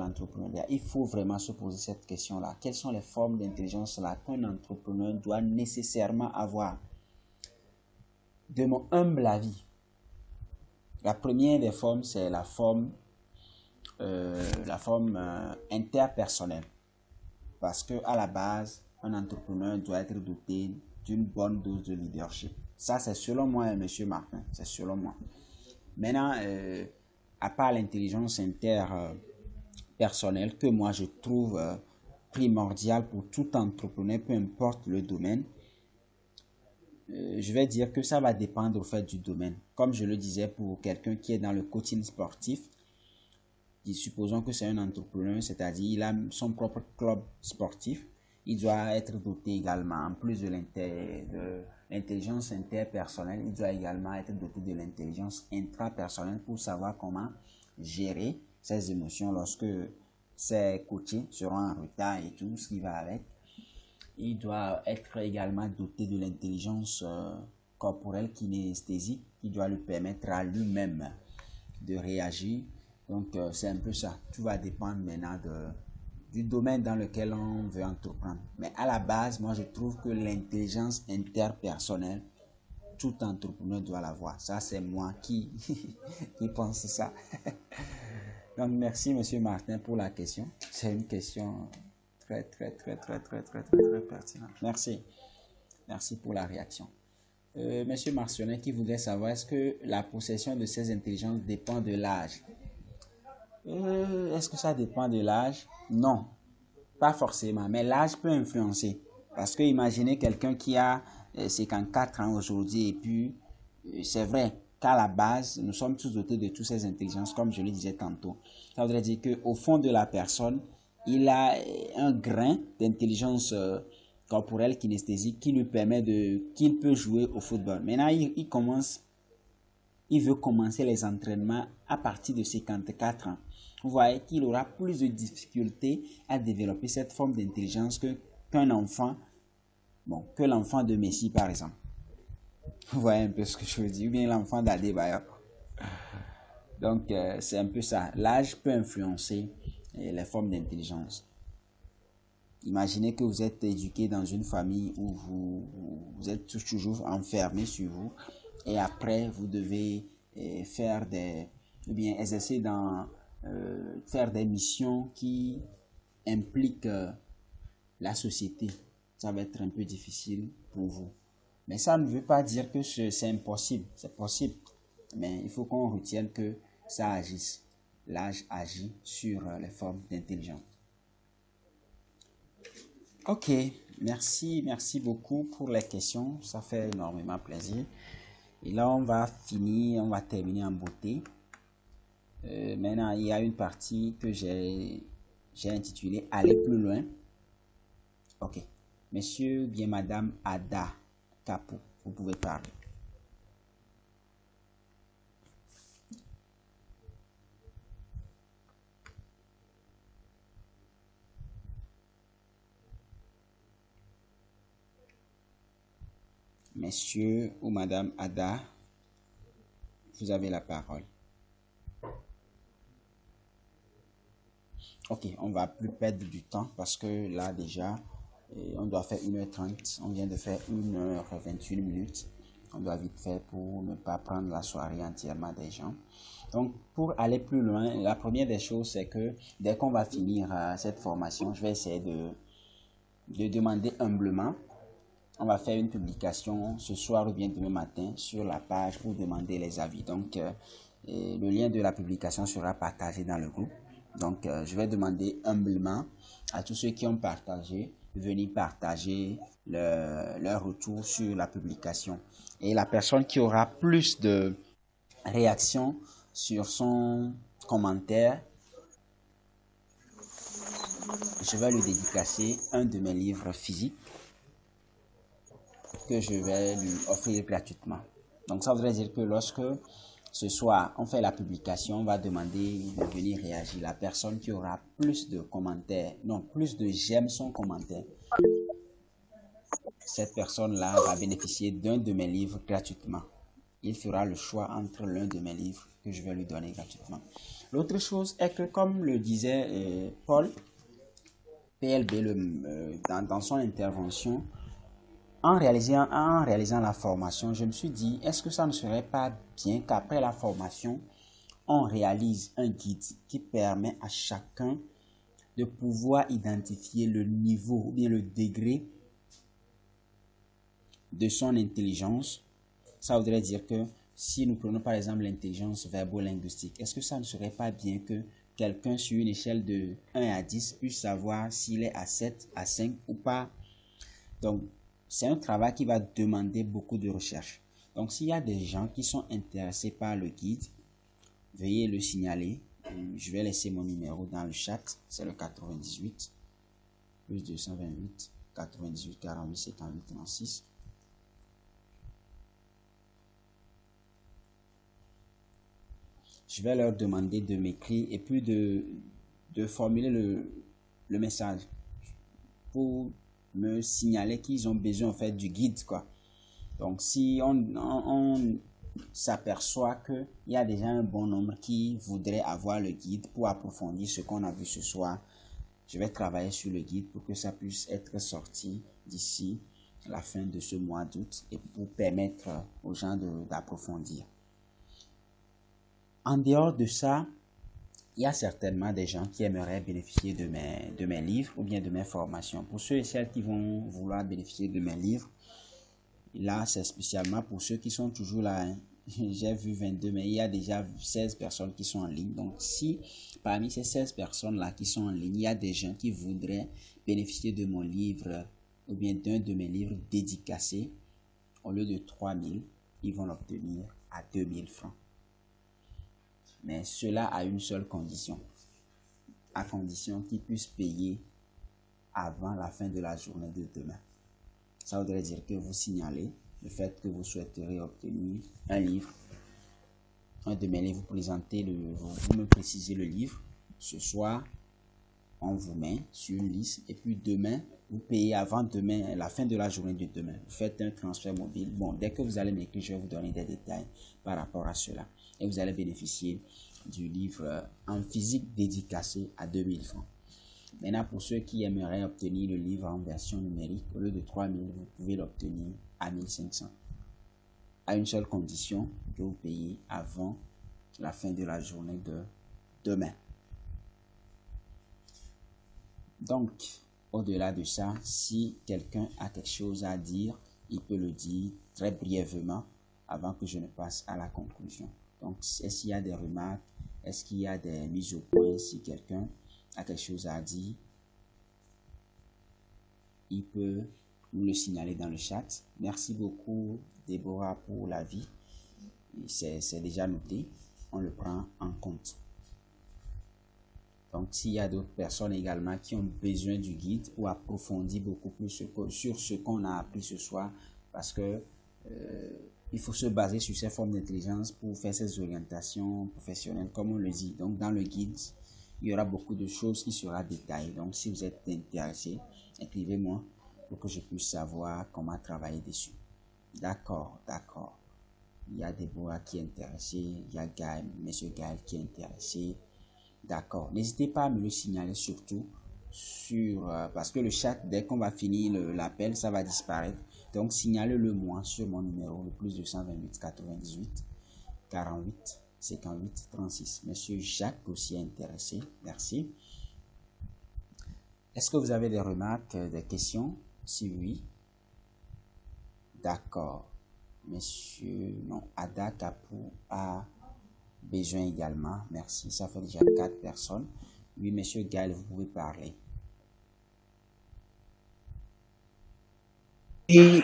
il faut vraiment se poser cette question-là. Quelles sont les formes d'intelligence-là qu'un entrepreneur doit nécessairement avoir? De mon humble avis, la première des formes, c'est la forme interpersonnelle. Parce que à la base, un entrepreneur doit être doté d'une bonne dose de leadership. Ça, c'est selon moi, monsieur Martin, c'est selon moi. Maintenant, à part l'intelligence interpersonnelle que moi je trouve primordiale pour tout entrepreneur, peu importe le domaine, je vais dire que ça va dépendre au fait du domaine. Comme je le disais, pour quelqu'un qui est dans le coaching sportif, supposons que c'est un entrepreneur, c'est-à-dire il a son propre club sportif, il doit être doté également, en plus de l'intelligence interpersonnelle, il doit également être doté de l'intelligence intrapersonnelle pour savoir comment gérer ses émotions lorsque ses coachés seront en retard et tout ce qui va avec. Il doit être également doté de l'intelligence corporelle kinesthésique qui doit lui permettre à lui-même de réagir. Donc, c'est un peu ça. Tout va dépendre maintenant du domaine dans lequel on veut entreprendre. Mais à la base, moi, je trouve que l'intelligence interpersonnelle, tout entrepreneur doit l'avoir. Ça, c'est moi qui pense ça. Donc, merci, monsieur Martin, pour la question. C'est une question très pertinente. Merci. Merci pour la réaction. Monsieur Martionnet qui voudrait savoir, est-ce que la possession de ces intelligences dépend de l'âge? Est-ce que ça dépend de l'âge? Non, pas forcément, mais l'âge peut influencer. Parce que imaginez quelqu'un qui a 54 ans aujourd'hui et puis c'est vrai qu'à la base, nous sommes tous dotés de toutes ces intelligences, comme je le disais tantôt. Ça voudrait dire qu'au fond de la personne, il a un grain d'intelligence corporelle kinesthésique qui lui permet qu'il peut jouer au football. Maintenant, il veut commencer les entraînements à partir de 54 ans. Vous voyez qu'il aura plus de difficultés à développer cette forme d'intelligence qu'un enfant, que l'enfant de Messi par exemple. Vous voyez un peu ce que je veux dire, ou bien l'enfant d'Adebayor. Donc, c'est un peu ça. L'âge peut influencer les formes d'intelligence. Imaginez que vous êtes éduqué dans une famille où vous êtes toujours enfermé sur vous et après vous devez exercer faire des missions qui impliquent la société. Ça va être un peu difficile pour vous. Mais ça ne veut pas dire que c'est impossible. C'est possible. Mais il faut qu'on retienne que ça agisse. L'âge agit sur les formes d'intelligence. Ok, merci beaucoup pour les questions. Ça fait énormément plaisir. Et là, on va terminer en beauté. Maintenant, il y a une partie que j'ai intitulée Aller plus loin. Ok. Monsieur ou bien Madame Ada Capou, vous pouvez parler. Monsieur ou Madame Ada, vous avez la parole. Ok, on va plus perdre du temps parce que là déjà, on doit faire 1h30. On vient de faire 1h21 minutes. On doit vite faire pour ne pas prendre la soirée entièrement des gens. Donc, pour aller plus loin, la première des choses, c'est que dès qu'on va finir cette formation, je vais essayer de demander humblement. On va faire une publication ce soir ou bien demain matin sur la page pour demander les avis. Donc, le lien de la publication sera partagé dans le groupe. Donc, je vais demander humblement à tous ceux qui ont partagé de venir partager leur retour sur la publication. Et la personne qui aura plus de réactions sur son commentaire, je vais lui dédicacer un de mes livres physiques que je vais lui offrir gratuitement. Donc, ça voudrait dire que lorsque ce soir, on fait la publication, on va demander de venir réagir. La personne qui aura plus de commentaires, non, plus de j'aime son commentaire, cette personne-là va bénéficier d'un de mes livres gratuitement. Il fera le choix entre l'un de mes livres que je vais lui donner gratuitement. L'autre chose est que, comme le disait Paul, PLB, dans son intervention, en réalisant la formation, je me suis dit, est-ce que ça ne serait pas bien qu'après la formation, on réalise un guide qui permet à chacun de pouvoir identifier le niveau ou bien le degré de son intelligence. Ça voudrait dire que si nous prenons par exemple l'intelligence verbo-linguistique, est-ce que ça ne serait pas bien que quelqu'un sur une échelle de 1 à 10 puisse savoir s'il est à 7, à 5 ou pas? Donc, c'est un travail qui va demander beaucoup de recherche. Donc, s'il y a des gens qui sont intéressés par le guide, veuillez le signaler. Je vais laisser mon numéro dans le chat. C'est le 98 plus 228 98 48 78 36. Je vais leur demander de m'écrire et puis de formuler le message pour me signaler qu'ils ont besoin en fait du guide, quoi. Donc si on s'aperçoit qu'il y a déjà un bon nombre qui voudraient avoir le guide pour approfondir ce qu'on a vu ce soir, je vais travailler sur le guide pour que ça puisse être sorti d'ici la fin de ce mois d'août et pour permettre aux gens d'approfondir. En dehors de ça, il y a certainement des gens qui aimeraient bénéficier de mes livres ou bien de mes formations. Pour ceux et celles qui vont vouloir bénéficier de mes livres, là, c'est spécialement pour ceux qui sont toujours là. Hein. J'ai vu 22, mais il y a déjà 16 personnes qui sont en ligne. Donc, si parmi ces 16 personnes-là qui sont en ligne, il y a des gens qui voudraient bénéficier de mon livre ou bien d'un de mes livres dédicacés, au lieu de 3 000, ils vont l'obtenir à 2 000 francs. Mais cela a une seule condition, à condition qu'ils puissent payer avant la fin de la journée de demain. Ça voudrait dire que vous signalez le fait que vous souhaiterez obtenir un livre, un de mes livres, vous présentez vous me précisez le livre. Ce soir, on vous met sur une liste et puis demain, vous payez avant demain, la fin de la journée de demain. Vous faites un transfert mobile. Bon, dès que vous allez m'écrire, je vais vous donner des détails par rapport à cela. Et vous allez bénéficier du livre en physique dédicacé à 2000 francs. Maintenant, pour ceux qui aimeraient obtenir le livre en version numérique, au lieu de 3000, vous pouvez l'obtenir à 1500. À une seule condition, que vous payez avant la fin de la journée de demain. Donc, au-delà de ça, si quelqu'un a quelque chose à dire, il peut le dire très brièvement avant que je ne passe à la conclusion. Donc, est-ce qu'il y a des remarques? Est-ce qu'il y a des mises au point? Si quelqu'un a quelque chose à dire, il peut nous le signaler dans le chat. Merci beaucoup, Déborah, pour l'avis. C'est déjà noté. On le prend en compte. Donc, s'il y a d'autres personnes également qui ont besoin du guide pour approfondir beaucoup plus sur ce qu'on a appris ce soir, parce que il faut se baser sur ces formes d'intelligence pour faire ces orientations professionnelles, comme on le dit. Donc, dans le guide, il y aura beaucoup de choses qui seront détaillées. Donc, si vous êtes intéressé, écrivez-moi pour que je puisse savoir comment travailler dessus. D'accord, d'accord. Il y a Déborah qui est intéressée, il y a Gaël, Monsieur Gaël qui est intéressé. D'accord. N'hésitez pas à me le signaler surtout parce que le chat, dès qu'on va finir l'appel, ça va disparaître. Donc, signalez-le moi sur mon numéro, le plus 228 98 48 58 36. Monsieur Jacques aussi est intéressé. Merci. Est-ce que vous avez des remarques, des questions? Si oui. D'accord. Monsieur, non, Ada Kapou a besoin également. Merci. Ça fait déjà 4 personnes. Oui, monsieur Gaël, vous pouvez parler. Et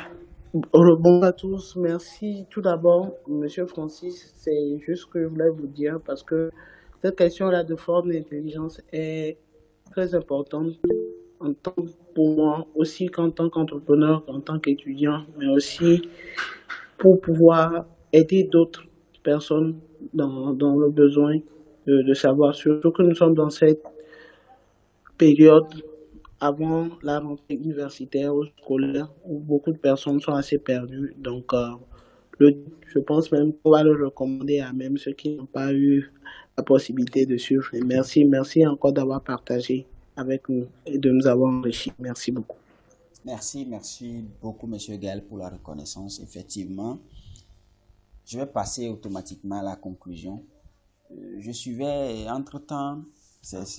bonjour à tous. Merci tout d'abord, monsieur Francis. C'est juste ce que je voulais vous dire parce que cette question-là de forme d'intelligence est très importante pour moi aussi qu'en tant qu'entrepreneur, en tant qu'étudiant, mais aussi pour pouvoir aider d'autres personnes dans le besoin de savoir, surtout que nous sommes dans cette période avant la rentrée universitaire ou scolaire où beaucoup de personnes sont assez perdues. Donc, je pense même qu'on va le recommander à même ceux qui n'ont pas eu la possibilité de suivre. Et merci encore d'avoir partagé avec nous et de nous avoir enrichis. Merci beaucoup. Merci beaucoup, monsieur Gaël, pour la reconnaissance. Effectivement, je vais passer automatiquement à la conclusion. Je suivais entre-temps,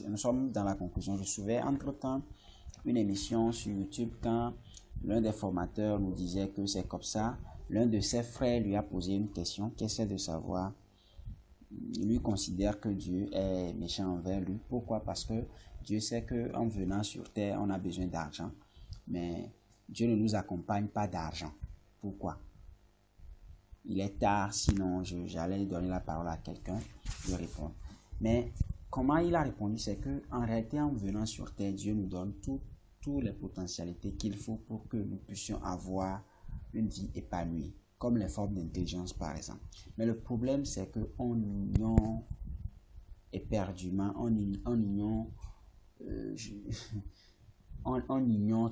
nous sommes dans la conclusion, je suivais entre-temps une émission sur YouTube quand l'un des formateurs nous disait que c'est comme ça. L'un de ses frères lui a posé une question qui essaie de savoir. Lui considère que Dieu est méchant envers lui. Pourquoi? Parce que Dieu sait qu'en venant sur terre, on a besoin d'argent. Mais Dieu ne nous accompagne pas d'argent. Pourquoi? Il est tard, sinon j'allais donner la parole à quelqu'un de répondre. Mais comment il a répondu, c'est qu'en réalité, en venant sur terre, Dieu nous donne toutes les potentialités qu'il faut pour que nous puissions avoir une vie épanouie, comme les formes d'intelligence par exemple. Mais le problème, c'est qu'on ignore éperdument, on ignore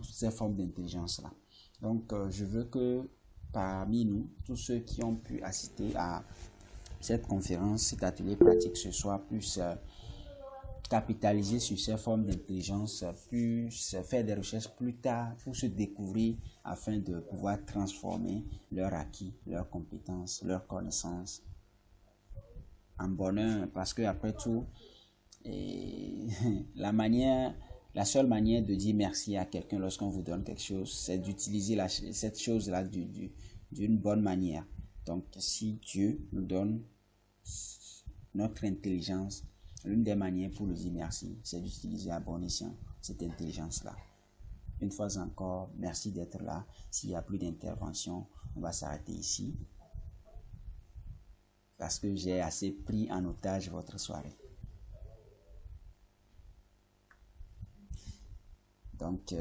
toutes ces formes d'intelligence-là. Donc, je veux que parmi nous, tous ceux qui ont pu assister à cette conférence, cet atelier pratique ce soir, puissent capitaliser sur ces formes d'intelligence, puissent faire des recherches plus tard pour se découvrir afin de pouvoir transformer leur acquis, leurs compétences, leurs connaissances en bonheur. Parce que après tout, la seule manière de dire merci à quelqu'un lorsqu'on vous donne quelque chose, c'est d'utiliser cette chose-là d'une bonne manière. Donc, si Dieu nous donne notre intelligence, l'une des manières pour lui dire merci, c'est d'utiliser à bon escient cette intelligence-là. Une fois encore, merci d'être là. S'il n'y a plus d'intervention, on va s'arrêter ici. Parce que j'ai assez pris en otage votre soirée. Donc,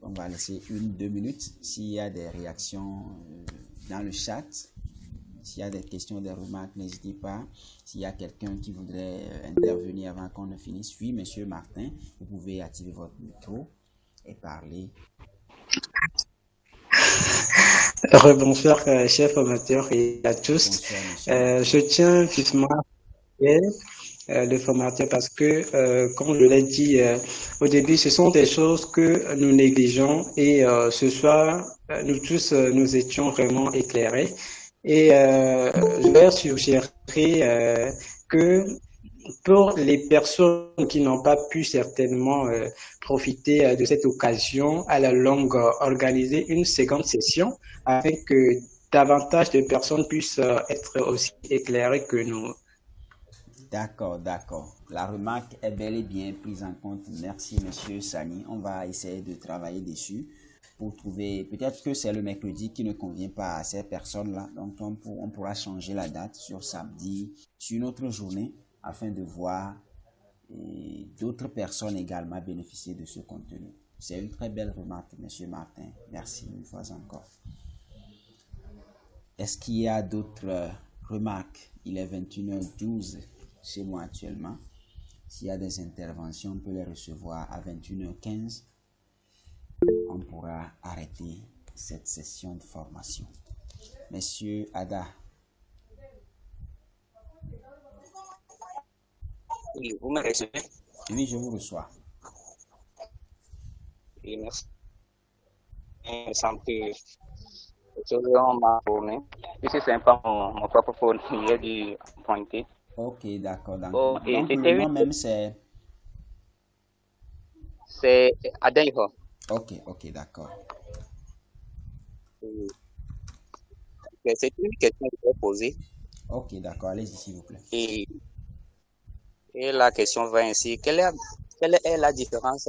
on va laisser 1-2 minutes. S'il y a des réactions dans le chat, s'il y a des questions, des remarques, n'hésitez pas. S'il y a quelqu'un qui voudrait intervenir avant qu'on ne finisse, oui, monsieur Martin, vous pouvez activer votre micro et parler. Rebonsoir, chef formateur et à tous. Bonsoir, monsieur. Je tiens vivement le formateur, parce que, comme je l'ai dit au début, ce sont des choses que nous négligeons et ce soir, nous tous, nous étions vraiment éclairés. Et je leur suggérerais que pour les personnes qui n'ont pas pu certainement profiter de cette occasion, à la longue, organiser une seconde session afin que davantage de personnes puissent être aussi éclairées que nous. D'accord, d'accord. La remarque est bel et bien prise en compte. Merci, monsieur Sani. On va essayer de travailler dessus pour trouver. Peut-être que c'est le mercredi qui ne convient pas à ces personnes-là. Donc, on pourra changer la date sur samedi, sur une autre journée, afin de voir d'autres personnes également bénéficier de ce contenu. C'est une très belle remarque, monsieur Martin. Merci une fois encore. Est-ce qu'il y a d'autres remarques? Il est 21h12 chez moi actuellement. S'il y a des interventions, on peut les recevoir à 21h15. On pourra arrêter cette session de formation. Monsieur Ada. Oui, vous me recevez? Oui, je vous reçois. Oui, merci. Il me semble que on m'a tourné. Ici, c'est pas mon propre phone, il a dû pointer. Ok, d'accord. Oh, Donc le nom même, c'est Adaiho. Ok, d'accord. C'est une question que je vais poser. Ok, d'accord. Allez-y, s'il vous plaît. Et la question va ainsi. Quelle est la différence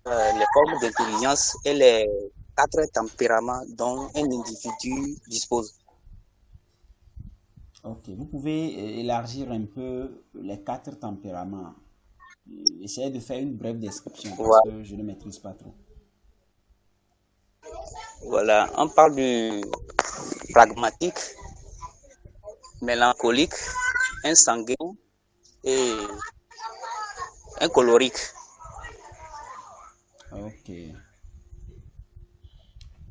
les formes d'intelligence et les 4 tempéraments dont un individu dispose? Ok, vous pouvez élargir un peu les 4 tempéraments. Essayez de faire une brève description parce que je ne maîtrise pas trop. Voilà, on parle du pragmatique, mélancolique, insanguin et un colorique. Ok.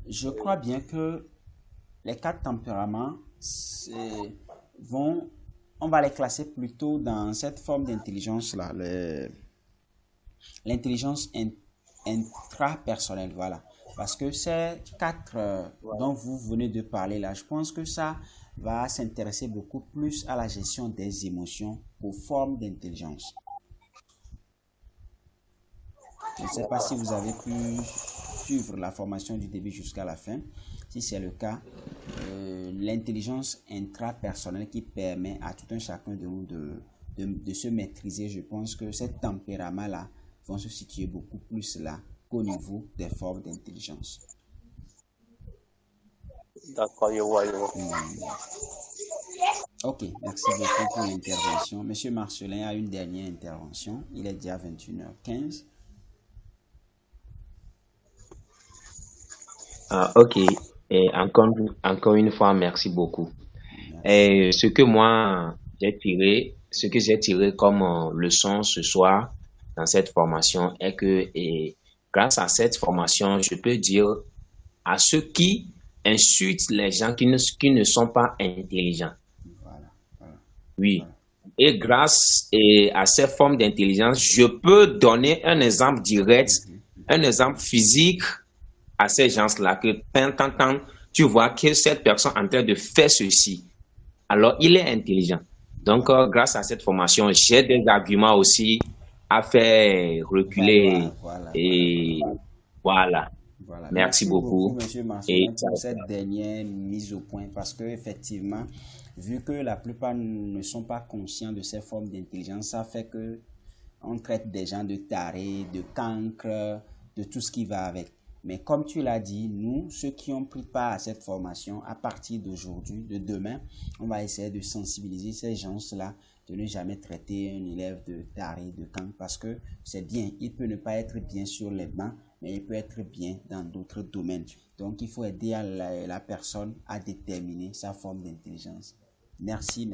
Je crois bien que les 4 tempéraments on va les classer plutôt dans cette forme d'intelligence-là, l'intelligence intrapersonnelle, voilà. Parce que ces 4 dont vous venez de parler là, je pense que ça va s'intéresser beaucoup plus à la gestion des émotions aux formes d'intelligence. Je ne sais pas si vous avez pu suivre la formation du début jusqu'à la fin. Si c'est le cas, l'intelligence intrapersonnelle qui permet à tout un chacun de nous de se maîtriser, je pense que ces tempéraments-là vont se situer beaucoup plus là qu'au niveau des formes d'intelligence. D'accord, je vois. Ok, merci beaucoup pour l'intervention. Monsieur Marcelin a une dernière intervention. Il est déjà 21h15. Ok, et encore une fois, merci beaucoup. Et ce que j'ai tiré comme leçon ce soir dans cette formation est que grâce à cette formation, je peux dire à ceux qui insultent les gens qui ne sont pas intelligents. Oui. Et grâce à ces formes d'intelligence, je peux donner un exemple direct, un exemple physique à ces gens-là que tu vois que cette personne est en train de faire ceci. Alors, il est intelligent. Donc, grâce à cette formation, j'ai des arguments aussi à faire reculer. Voilà. Merci beaucoup, monsieur Marcelin, pour cette dernière mise au point, parce que effectivement, vu que la plupart ne sont pas conscients de ces formes d'intelligence, ça fait que on traite des gens de tarés, de cancres, de tout ce qui va avec. Mais comme tu l'as dit, nous, ceux qui ont pris part à cette formation, à partir d'aujourd'hui, de demain, on va essayer de sensibiliser ces gens-là, de ne jamais traiter un élève de taré, de cancre, parce que c'est bien, il peut ne pas être bien sur les bancs, mais il peut être bien dans d'autres domaines. Donc, il faut aider la personne à déterminer sa forme d'intelligence. Merci.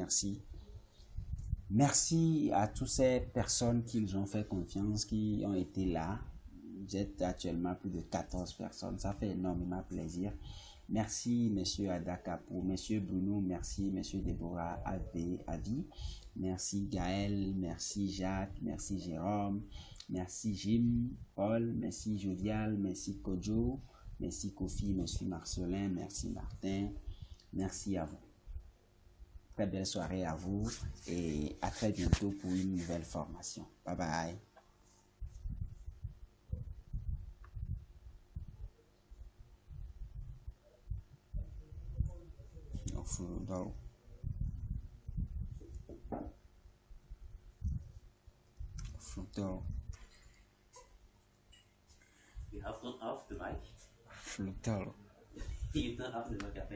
Merci à toutes ces personnes qui nous ont fait confiance, qui ont été là. Vous êtes actuellement plus de 14 personnes. Ça fait énormément plaisir. Merci, monsieur Adaka, pour monsieur Bruno. Merci, monsieur Déborah Avi. Merci Gaël, merci Jacques, merci Jérôme, merci Jim, Paul, merci Jovial, merci Kojo, merci Kofi, merci Marcelin, merci Martin, merci à vous. Très belle soirée à vous et à très bientôt pour une nouvelle formation. Bye bye. You have turned off the mic. Flutalo. You turn off the mic.